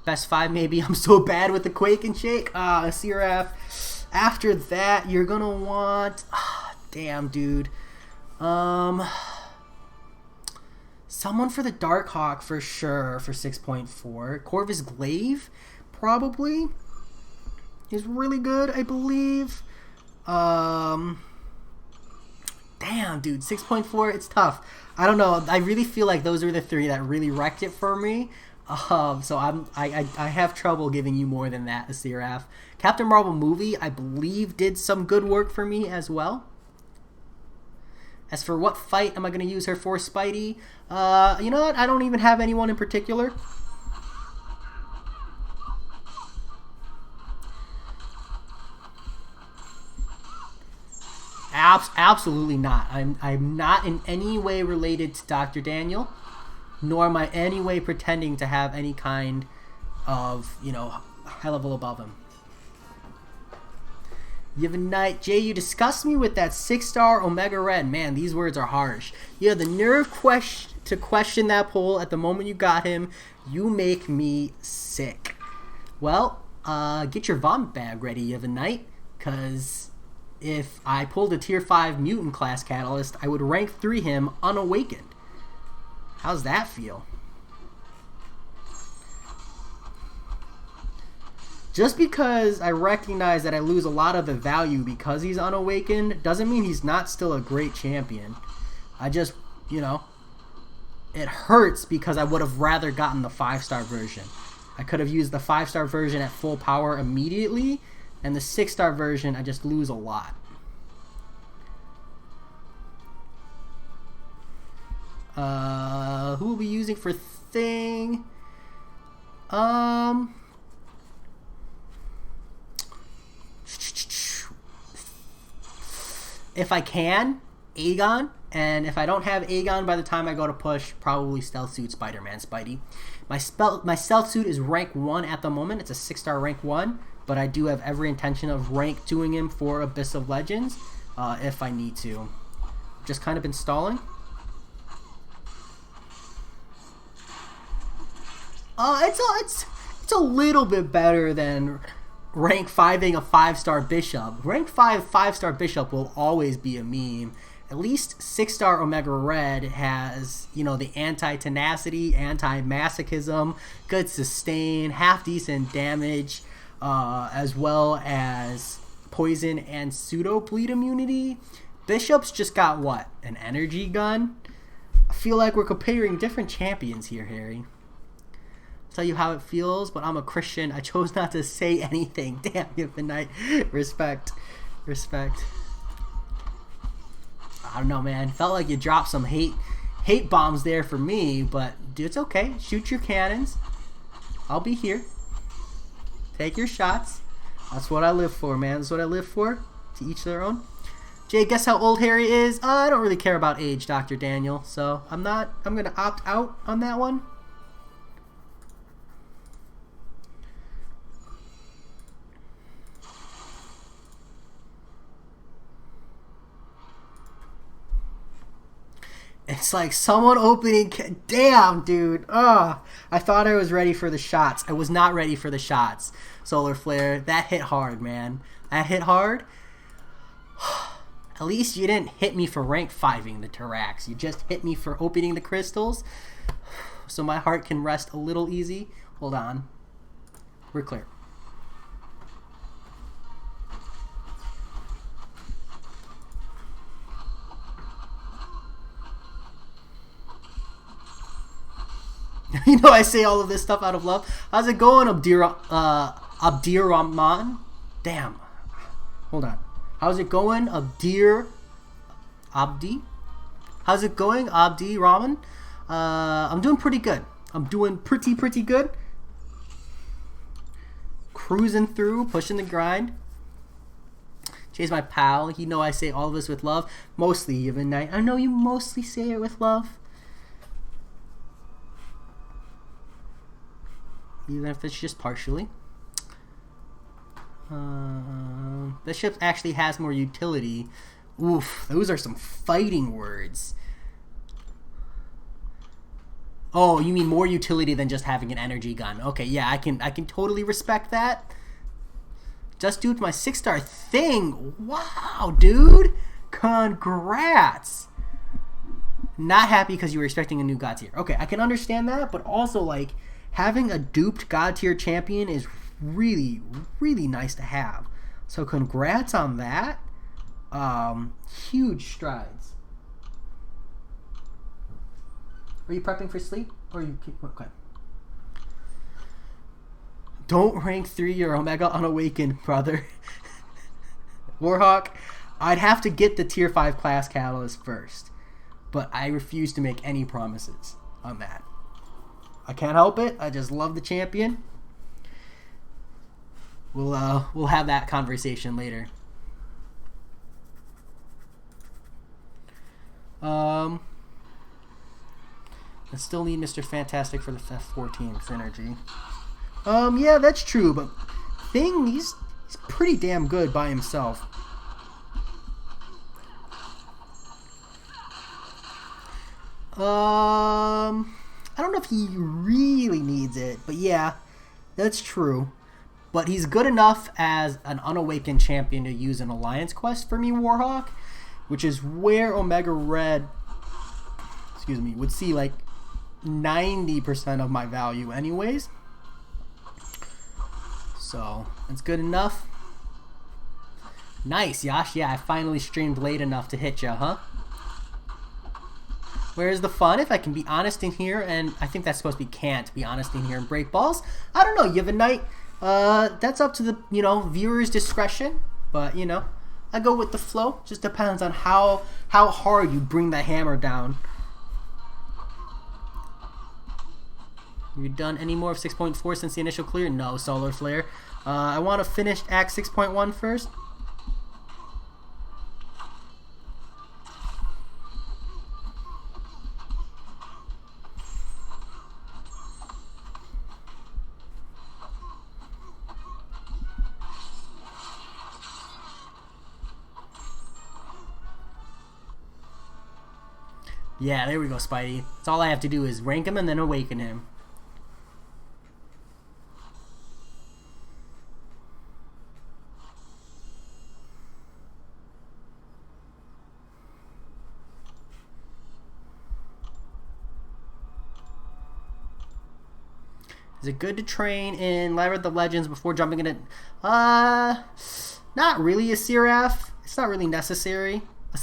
Best 5 maybe. I'm so bad with the Quake and Shake. CRF. After that, you're gonna want... damn, dude. Someone for the Darkhawk for sure for 6.4. Corvus Glaive, probably. Is really good, I believe. Damn, dude. 6.4, it's tough. I don't know. I really feel like those are the 3 that really wrecked it for me. So I have trouble giving you more than that, Asiraf. Captain Marvel movie, I believe, did some good work for me as well. As for what fight am I going to use her for, Spidey? You know what? I don't even have anyone in particular. Absolutely not. I'm not in any way related to Dr. Daniel, nor am I any way pretending to have any kind of, you know, high level above him. Yevon Knight, Jay, you disgust me with that 6-star Omega Red. Man, these words are harsh. You had the nerve to question that poll at the moment you got him. You make me sick. Well, get your vomit bag ready, Yevon Knight, because if I pulled a tier 5 mutant class catalyst, I would rank 3 him unawakened. How's that feel? Just because I recognize that I lose a lot of the value because he's unawakened doesn't mean he's not still a great champion. I just, you know, it hurts because I would have rather gotten the 5-star version. I could have used the 5-star version at full power immediately, and the 6-star version I just lose a lot. Who will be using for thing? If I can, Aegon, and if I don't have Aegon by the time I go to push, probably Stealth Suit Spider-Man Spidey. My Stealth Suit is rank 1 at the moment. It's a 6-star rank 1, but I do have every intention of rank 2ing him for Abyss of Legends if I need to. Just kind of been stalling. It's a little bit better than rank 5ing a 5-star Bishop. Rank 5 5-star Bishop will always be a meme. At least 6-star Omega Red has, you know, the anti-tenacity, anti-masochism, good sustain, half-decent damage, as well as poison and pseudo-bleed immunity. Bishop's just got, what, an energy gun? I feel like we're comparing different champions here, Harry. Tell you how it feels, but I'm a Christian. I chose not to say anything. Damn, Yevon Knight. Respect. I don't know, man. Felt like you dropped some hate bombs there for me, but dude, it's okay. Shoot your cannons. I'll be here. Take your shots. That's what I live for, man. That's what I live for. To each their own. Jay, guess how old Harry is? I don't really care about age, Dr. Daniel. So I'm gonna opt out on that one. It's like someone opening... Damn, dude. Ugh. I thought I was ready for the shots. I was not ready for the shots. Solar Flare. That hit hard, man. That hit hard. At least you didn't hit me for rank 5ing the Tarax. You just hit me for opening the crystals. So my heart can rest a little easy. Hold on. We're clear. You know I say all of this stuff out of love. How's it going, Abdirrahman? Damn. Hold on. How's it going, Abdi? How's it going, Abdi Rahman? I'm doing pretty good. I'm doing pretty good. Cruising through, pushing the grind. Jay's my pal. You know I say all of this with love. Mostly, even night. I know you mostly say it with love. Even if it's just partially. Bishop actually has more utility. Oof, those are some fighting words. Oh, you mean more utility than just having an energy gun. Okay, yeah, I can totally respect that. Just due to my 6-star thing. Wow, dude. Congrats. Not happy because you were expecting a new God tier. Okay, I can understand that, but also, like, having a duped God tier champion is really, really nice to have. So congrats on that. Huge strides. Are you prepping for sleep? Or you keep... Okay. Don't rank 3 your Omega Unawakened, brother. Warhawk, I'd have to get the tier 5 class catalyst first. But I refuse to make any promises on that. I can't help it. I just love the champion. We'll have that conversation later. I still need Mr. Fantastic for the F14 synergy. Yeah, that's true, but Thing, he's pretty damn good by himself. I don't know if he really needs it, but yeah, that's true. But he's good enough as an unawakened champion to use an alliance quest for me, Warhawk, which is where Omega Red, would see like 90% of my value anyways. So, it's good enough. Nice, Yash. Yeah, I finally streamed late enough to hit ya, huh? Where's the fun? If I can be honest in here, and I think that's supposed to be can't be honest in here and break balls. I don't know, Yevonite. That's up to the, viewer's discretion. But, I go with the flow. Just depends on how hard you bring that hammer down. You done any more of 6.4 since the initial clear? No, Solar Flare. I want to finish Act 6.1 first. Yeah, there we go, Spidey. That's all I have to do is rank him and then awaken him. Is it good to train in Labyrinth of Legends before jumping into... Not really a Seraph. It's not really necessary.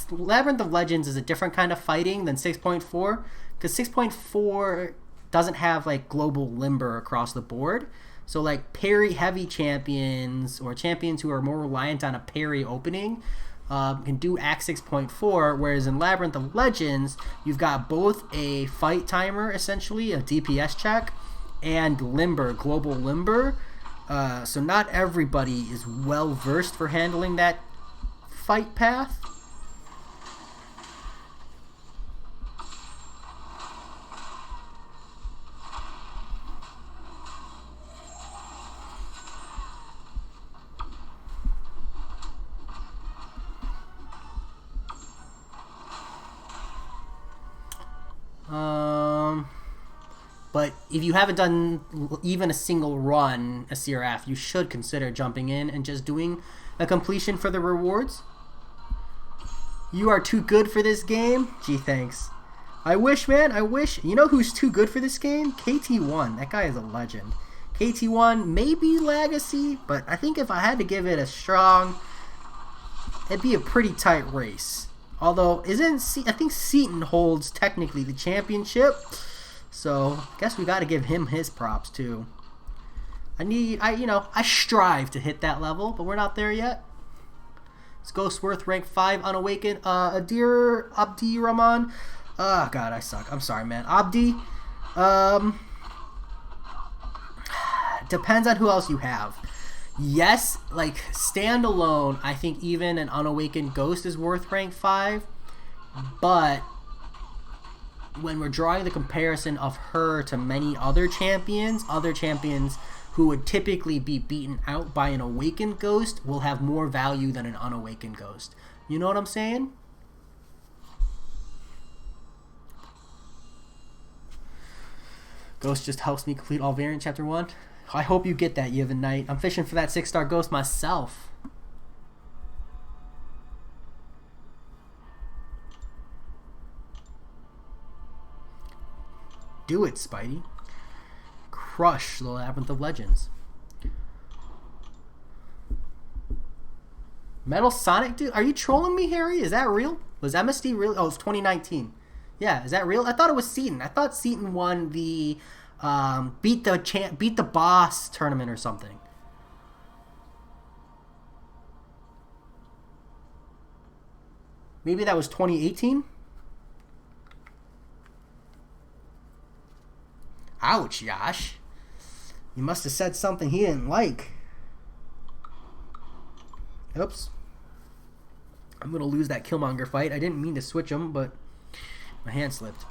Labyrinth of Legends is a different kind of fighting than 6.4, because 6.4 doesn't have like global limber across the board. So like parry heavy champions or champions who are more reliant on a parry opening can do Act 6.4, whereas in Labyrinth of Legends you've got both a fight timer, essentially a DPS check, and limber, global limber. So not everybody is well versed for handling that fight path. But if you haven't done even a single run, a Seraph, you should consider jumping in and just doing a completion for the rewards. You are too good for this game? Gee, thanks. I wish, man, I wish. You know who's too good for this game? KT1. That guy is a legend. KT1, maybe Legacy, but I think if I had to give it a strong, it'd be a pretty tight race. Although, I think Seaton holds technically the championship. So I guess we got to give him his props too. I strive to hit that level, but we're not there yet. It's Ghostworth, rank 5, unawakened. Adir Abdi Rahman. Oh god, I suck. I'm sorry, man. Abdi. Depends on who else you have. Yes, like standalone, I think even an unawakened ghost is worth rank 5. But when we're drawing the comparison of her to many other champions who would typically be beaten out by an awakened ghost will have more value than an unawakened ghost. You know what I'm saying? Ghost just helps me complete all variant chapter 1. I hope you get that, Yevon Knight. I'm fishing for that 6-star ghost myself. Do it, Spidey. Crush the Labyrinth of Legends. Metal Sonic, dude? Are you trolling me, Harry? Is that real? Was MSD real? Oh, it's 2019. Yeah, is that real? I thought it was Seaton. I thought Seaton won the beat the boss tournament or something. Maybe that was 2018? Ouch, Yash. You must have said something he didn't like. Oops. I'm going to lose that Killmonger fight. I didn't mean to switch him, but my hand slipped.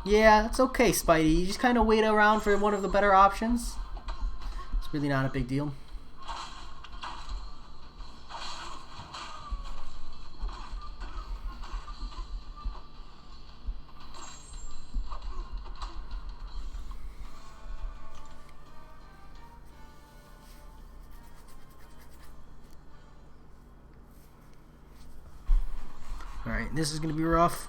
Yeah, it's okay, Spidey. You just kind of wait around for one of the better options. It's really not a big deal. Alright, this is going to be rough.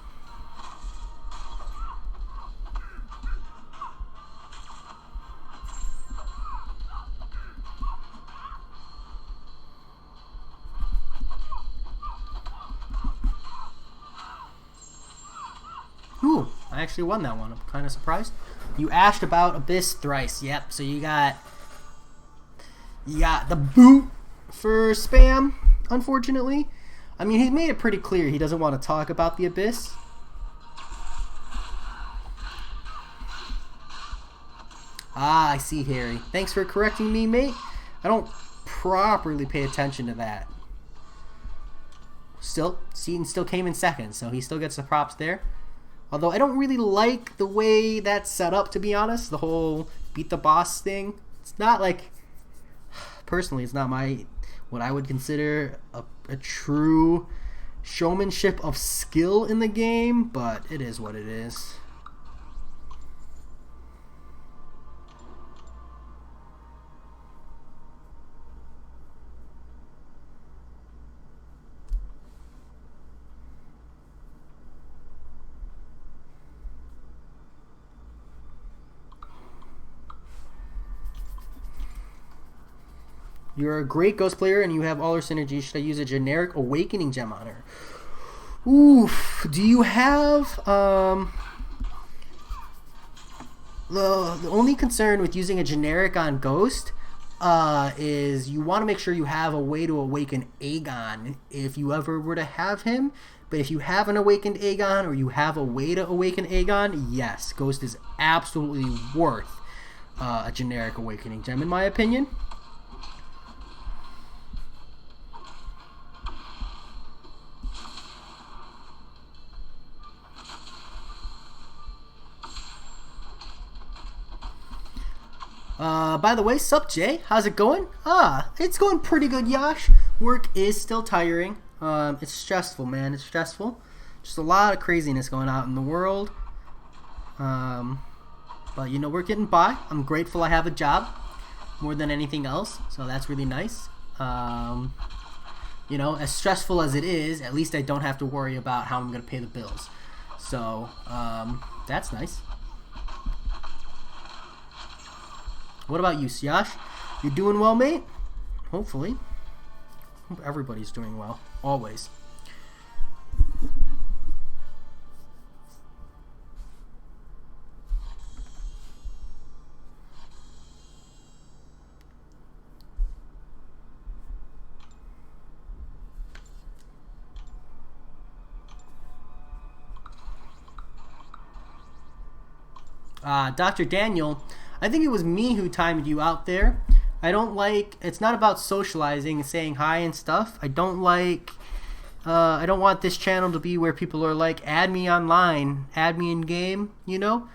Ooh, I actually won that one. I'm kind of surprised. You asked about Abyss thrice. Yep, so you got the boot for spam, unfortunately. I mean, he made it pretty clear he doesn't want to talk about the Abyss. Ah, I see, Harry. Thanks for correcting me, mate. I don't properly pay attention to that. Still, Seaton still came in second, so he still gets the props there. Although I don't really like the way that's set up, to be honest. The whole beat the boss thing. It's not like... Personally, it's not what I would consider a true showmanship of skill in the game, but it is what it is. You're a great ghost player and you have all her synergies. Should I use a generic awakening gem on her? Oof. Do you have... The only concern with using a generic on Ghost is you want to make sure you have a way to awaken Aegon if you ever were to have him. But if you have an awakened Aegon or you have a way to awaken Aegon, yes, Ghost is absolutely worth a generic awakening gem in my opinion. By the way, sup Jay? How's it going? It's going pretty good, Yash. Work is still tiring. It's stressful, man. It's stressful. Just a lot of craziness going out in the world. But you know, we're getting by. I'm grateful I have a job more than anything else. So that's really nice. You know, as stressful as it is, at least I don't have to worry about how I'm going to pay the bills. So, that's nice. What about you, Yash? You doing well, mate? Hopefully. Hope everybody's doing well. Always. Dr. Daniel, I think it was me who timed you out there. I don't like, it's not about socializing and saying hi and stuff. I don't want this channel to be where people are like, add me online, add me in game, you know?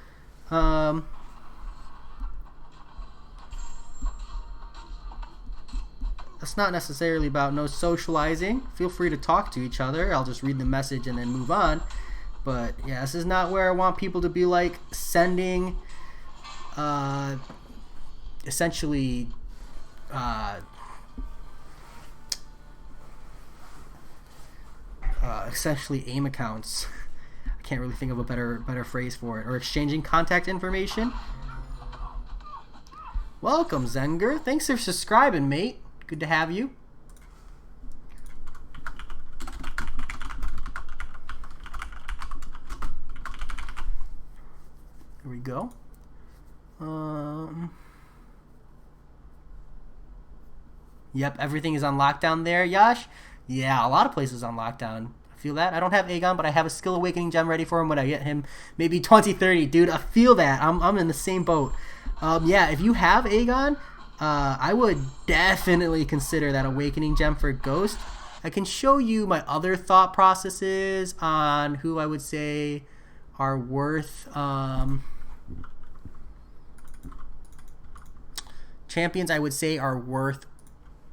It's not necessarily about no socializing. Feel free to talk to each other. I'll just read the message and then move on. But yeah, this is not where I want people to be like sending essentially AIM accounts. I can't really think of a better phrase for it. Or exchanging contact information. Welcome, Zenger. Thanks for subscribing, mate. Good to have you. Here we go. Yep, everything is on lockdown there, Yash. Yeah, a lot of places on lockdown. I feel that. I don't have Aegon, but I have a Skill Awakening gem ready for him when I get him maybe 2030. Dude, I feel that. I'm in the same boat. Yeah, if you have Aegon, I would definitely consider that Awakening gem for Ghost. I can show you my other thought processes on who I would say are worth champions I would say are worth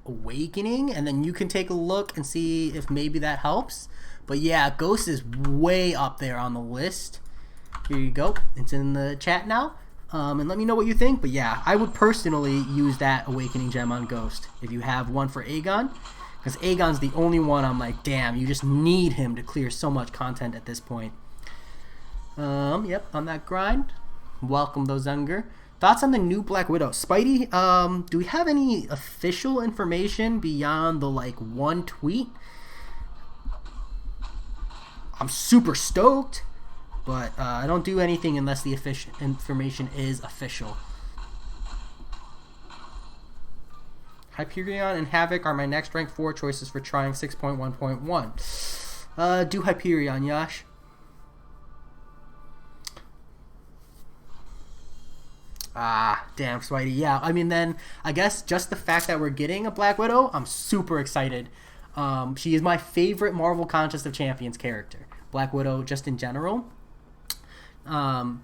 Awakening, and then you can take a look and see if maybe that helps. But yeah, Ghost is way up there on the list. Here you go. It's in the chat now. And let me know what you think. But yeah, I would personally use that Awakening gem on Ghost if you have one for Aegon, because Aegon's the only one I'm like, damn, you just need him to clear so much content at this point. Yep, on that grind. Welcome, though, Zenger. Thoughts on the new Black Widow? Spidey, do we have any official information beyond the, like, one tweet? I'm super stoked, but I don't do anything unless the official information is official. Hyperion and Havoc are my next rank 4 choices for trying 6.1.1. Do Hyperion, Yash. Damn, Spidey. Yeah, I mean, then I guess just the fact that we're getting a Black Widow, I'm super excited. She is my favorite Marvel Contest of Champions character. Black Widow, just in general.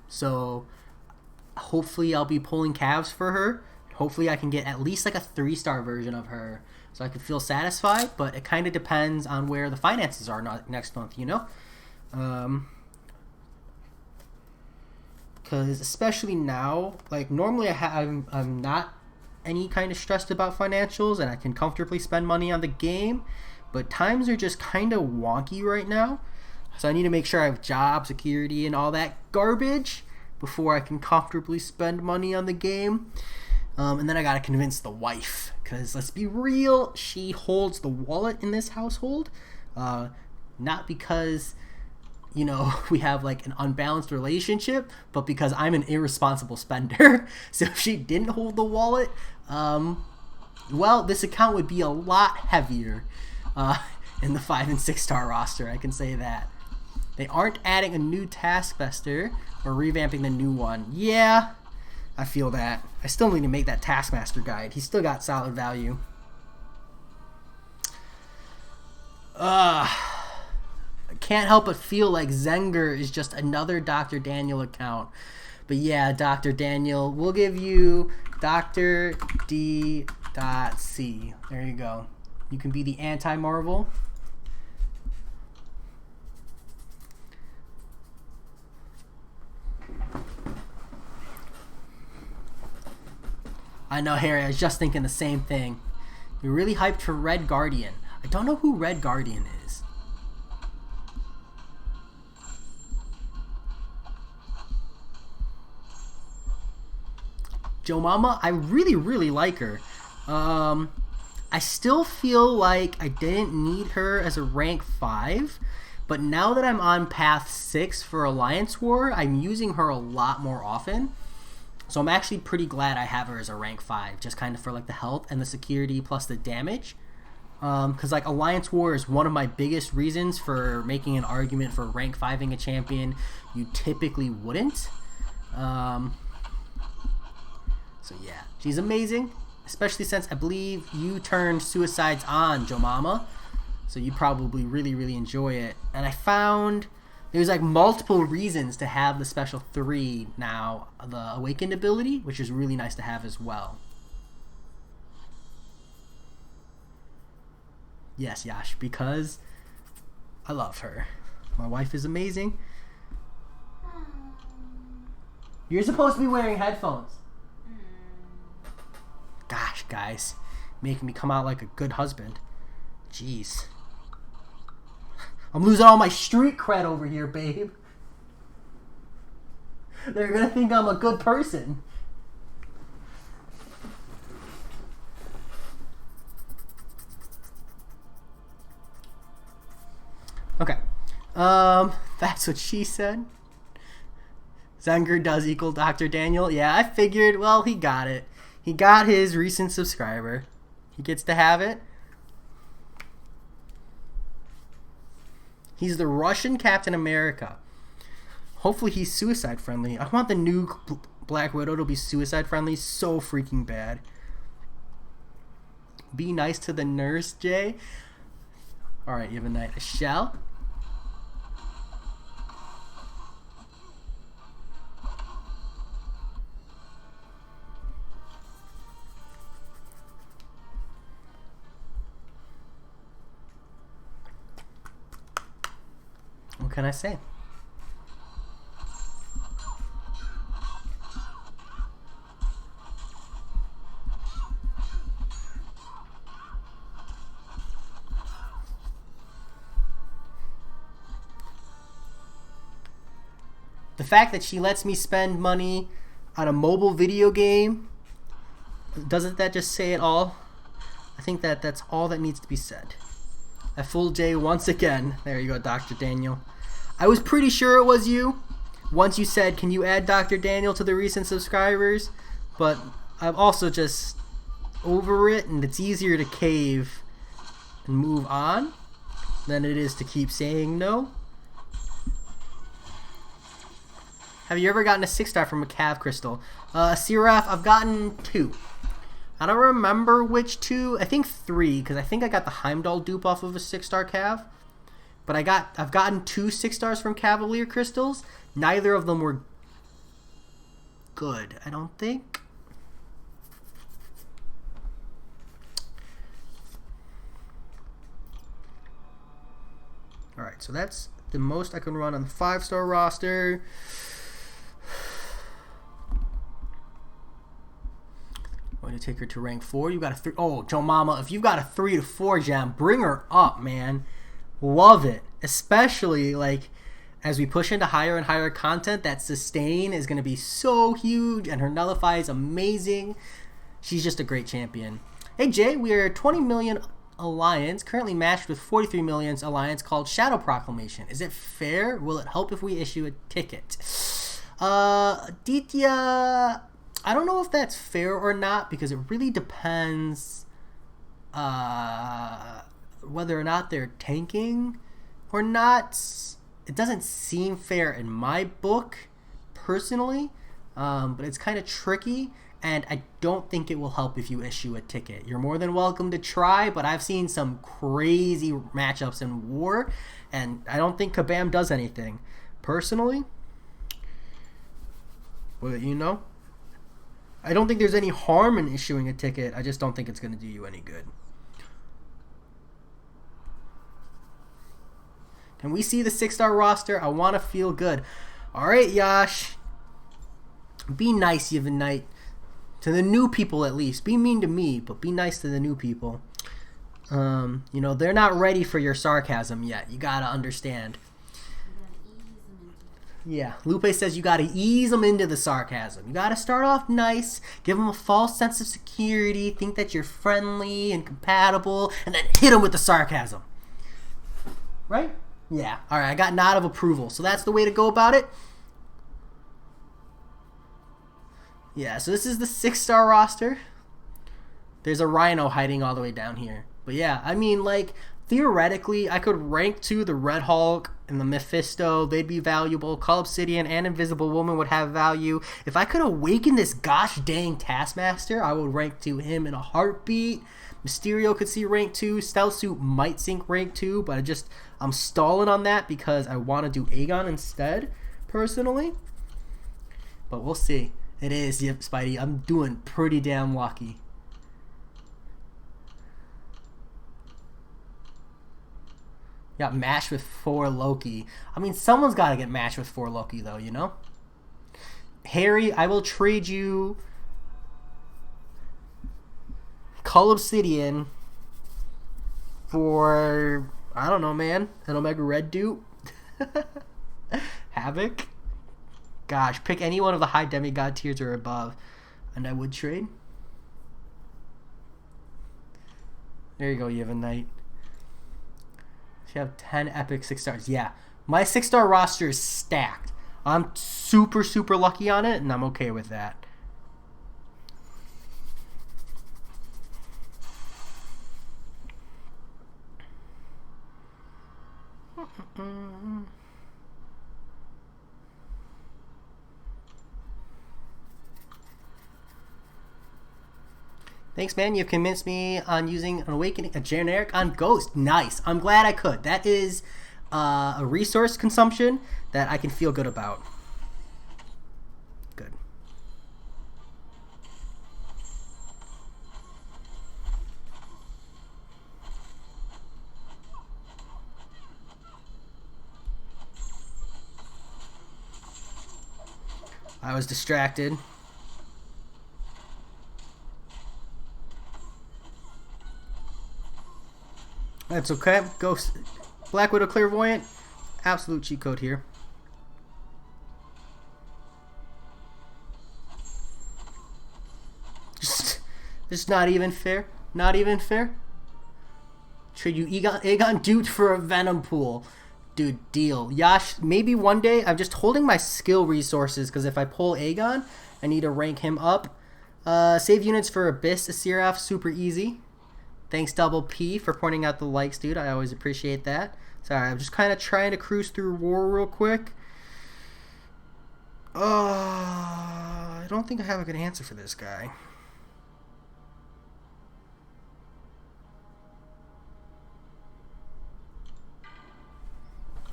So hopefully I'll be pulling calves for her. Hopefully I can get at least like a 3-star version of her, so I can feel satisfied. But it kind of depends on where the finances are next month, you know. Because especially now, like normally I'm not any kind of stressed about financials and I can comfortably spend money on the game, but times are just kind of wonky right now, so I need to make sure I have job security and all that garbage before I can comfortably spend money on the game. And then I gotta convince the wife, because let's be real, she holds the wallet in this household, not because, you know, we have like an unbalanced relationship, but because I'm an irresponsible spender. So if she didn't hold the wallet, well, this account would be a lot heavier in the 5 and 6 star roster, I can say that. They aren't adding a new Taskmaster or revamping the new one. Yeah, I feel that. I still need to make that Taskmaster guide. He's still got solid value. Can't help but feel like Zenger is just another Dr. Daniel account. But yeah, Dr. Daniel, we'll give you Dr. D.C. There you go. You can be the anti-Marvel. I know, Harry, I was just thinking the same thing. You're really hyped for Red Guardian. I don't know who Red Guardian is. Joe Mama, I really like her. I still feel like I didn't need her as a rank 5, but now that I'm on path 6 for Alliance War, I'm using her a lot more often. So I'm actually pretty glad I have her as a rank 5, just kind of for like the health and the security plus the damage. Because like Alliance War is one of my biggest reasons for making an argument for rank 5ing a champion you typically wouldn't. So yeah, she's amazing, especially since I believe you turned Suicides on, Joe Mama. So you probably really enjoy it. And I found there's like multiple reasons to have the special 3 now, the Awakened ability, which is really nice to have as well. Yes, Yash, because I love her. My wife is amazing. You're supposed to be wearing headphones. Gosh, guys, making me come out like a good husband. Jeez. I'm losing all my street cred over here, babe. They're gonna think I'm a good person. Okay. That's what she said. Zenger does equal Dr. Daniel. Yeah, I figured, well, he got it. He got his recent subscriber. He gets to have it. He's the Russian Captain America. Hopefully he's suicide friendly. I want the new Black Widow to be suicide friendly so freaking bad. Be nice to the nurse, Jay. Alright, you have a night. A shell. What can I say? The fact that she lets me spend money on a mobile video game, doesn't that just say it all? I think that's all that needs to be said. I fooled Jay once again. There you go, Dr. Daniel. I was pretty sure it was you once you said, can you add Dr. Daniel to the recent subscribers? But I'm also just over it, and it's easier to cave and move on than it is to keep saying no. Have you ever gotten a 6-star from a Cav Crystal? Seraph, I've gotten 2. I don't remember which 2. I think 3, because I think I got the Heimdall dupe off of a 6-star Cav. But I've gotten 2 6-stars from Cavalier Crystals. Neither of them were good, I don't think. Alright, so that's the most I can run on the 5-star roster. Going to take her to rank 4. You got a 3. Oh, Joe Mama, if you've got a 3 to 4 gem, bring her up, man. Love it. Especially like as we push into higher and higher content, that sustain is going to be so huge, and her nullify is amazing. She's just a great champion. Hey Jay, we are 20 million alliance, currently matched with 43 million alliance called Shadow Proclamation. Is it fair? Will it help if we issue a ticket? Aditya, I don't know if that's fair or not, because it really depends whether or not they're tanking or not. It doesn't seem fair in my book, personally, but it's kind of tricky, and I don't think it will help if you issue a ticket. You're more than welcome to try, but I've seen some crazy matchups in War, and I don't think Kabam does anything. Personally, well, you know, I don't think there's any harm in issuing a ticket. I just don't think it's going to do you any good. Can we see the 6-star roster? I want to feel good. All right, Yash. Be nice, Yevonite. To the new people, at least. Be mean to me, but be nice to the new people. You know, they're not ready for your sarcasm yet. You got to understand. Yeah, Lupe says you got to ease them into the sarcasm. You got to start off nice, give them a false sense of security, think that you're friendly and compatible, and then hit them with the sarcasm. Right? Yeah. All right, I got nod of approval. So that's the way to go about it. Yeah, so this is the 6-star roster. There's a Rhino hiding all the way down here. But yeah, I mean, like, theoretically, I could rank 2 the Red Hulk and the Mephisto. They'd be valuable. Cull Obsidian and Invisible Woman would have value. If I could awaken this gosh dang Taskmaster, I would rank 2 him in a heartbeat. Mysterio could see rank 2. Stealth Suit might sink rank 2, but I'm stalling on that because I want to do Aegon instead, personally. But we'll see. It is, yep, Spidey. I'm doing pretty damn lucky. Got matched with 4 Loki. I mean, someone's got to get matched with 4 Loki, though, you know? Harry, I will trade you Cull Obsidian for, I don't know, man, an Omega Red dupe. Havoc. Gosh, pick any one of the high demigod tiers or above, and I would trade. There you go, Yevon Knight. You have 10 epic 6 stars. Yeah, my 6-star roster is stacked. I'm super, super lucky on it, and I'm okay with that. Thanks, man. You've convinced me on using an awakening, a generic on Ghost. Nice. I'm glad I could. That is a resource consumption that I can feel good about. Good. I was distracted. That's okay. Ghost, Black Widow Clairvoyant, absolute cheat code here. Just not even fair. Not even fair. Trade you Aegon duped for a Venom pool. Dude, deal. Yash, maybe one day. I'm just holding my skill resources because if I pull Aegon, I need to rank him up. Save units for Abyss Asiraf, super easy. Thanks, Double P, for pointing out the likes, dude. I always appreciate that. Sorry, I'm just kind of trying to cruise through War real quick. I don't think I have a good answer for this guy.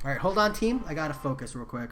Alright, hold on, team. I gotta focus real quick.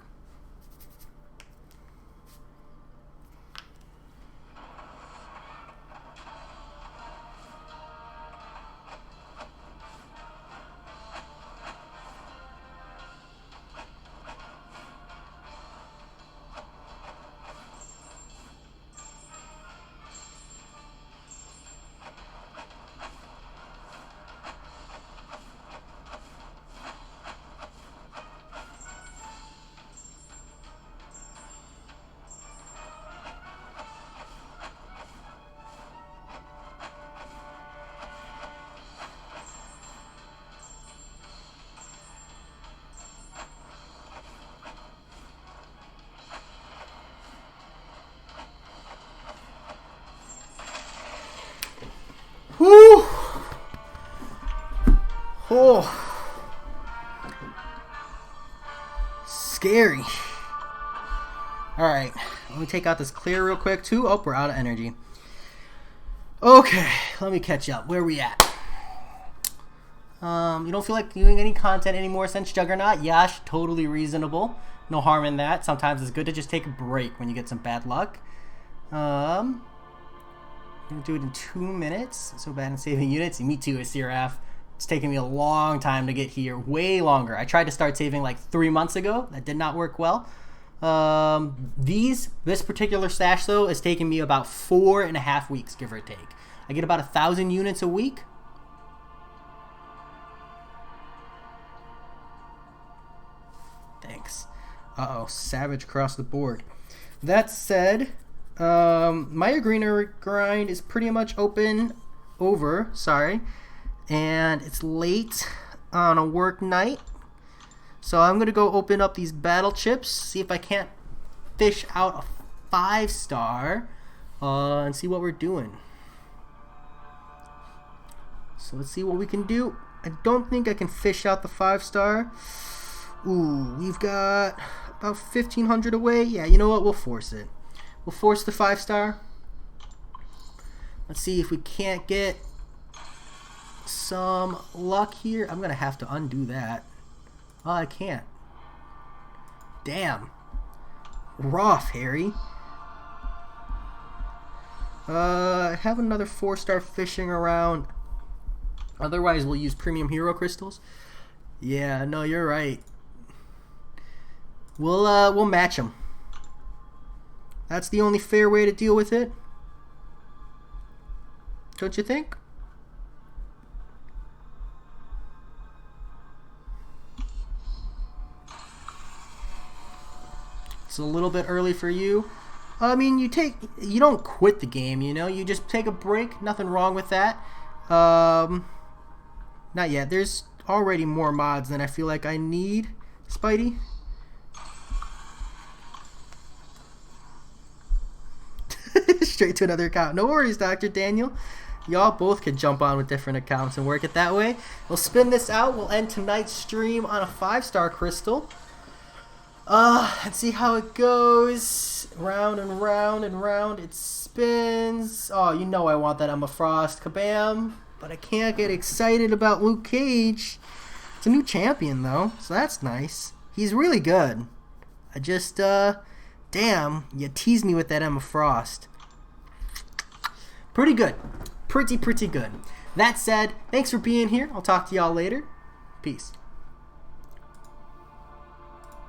Whew. Oh. Scary. Alright. Let me take out this clear real quick too. Oh, we're out of energy. Okay. Let me catch up. Where are we at? You don't feel like doing any content anymore since Juggernaut? Yash, totally reasonable. No harm in that. Sometimes it's good to just take a break when you get some bad luck. I'm gonna do it in 2 minutes. So bad in saving units. Me too, Asiraf. It's taken me a long time to get here. Way longer. I tried to start saving like 3 months ago. That did not work well. This particular stash though is taking me about 4.5 weeks, give or take. I get about 1,000 units a week. Thanks. Uh-oh, savage across the board. That said, my arena grind is pretty much over, and it's late on a work night, so I'm gonna go open up these battle chips, see if I can't fish out a 5-star, and see what we're doing. So let's see what we can do. I don't think I can fish out the 5-star. Ooh, we've got about 1,500 away. Yeah, you know what? We'll force it. We'll force the 5-star. Let's see if we can't get some luck here. I'm going to have to undo that. Oh, I can't. Damn. Rough, Harry. I have another 4-star fishing around. Otherwise, we'll use premium hero crystals. Yeah, no, you're right. We'll match them. That's the only fair way to deal with it. Don't you think? It's a little bit early for you. I mean, you don't quit the game, you know? You just take a break. Nothing wrong with that. Not yet. There's already more mods than I feel like I need, Spidey. Straight to another account. No worries, Dr. Daniel. Y'all both could jump on with different accounts and work it that way. We'll spin this out. We'll end tonight's stream on a 5-star crystal. Let's see how it goes. Round and round and round it spins. Oh, you know I want that Emma Frost. Kabam. But I can't get excited about Luke Cage. It's a new champion, though, so that's nice. He's really good. I just, damn, you teased me with that Emma Frost. Pretty good. Pretty good. That said, thanks for being here. I'll talk to y'all later. Peace.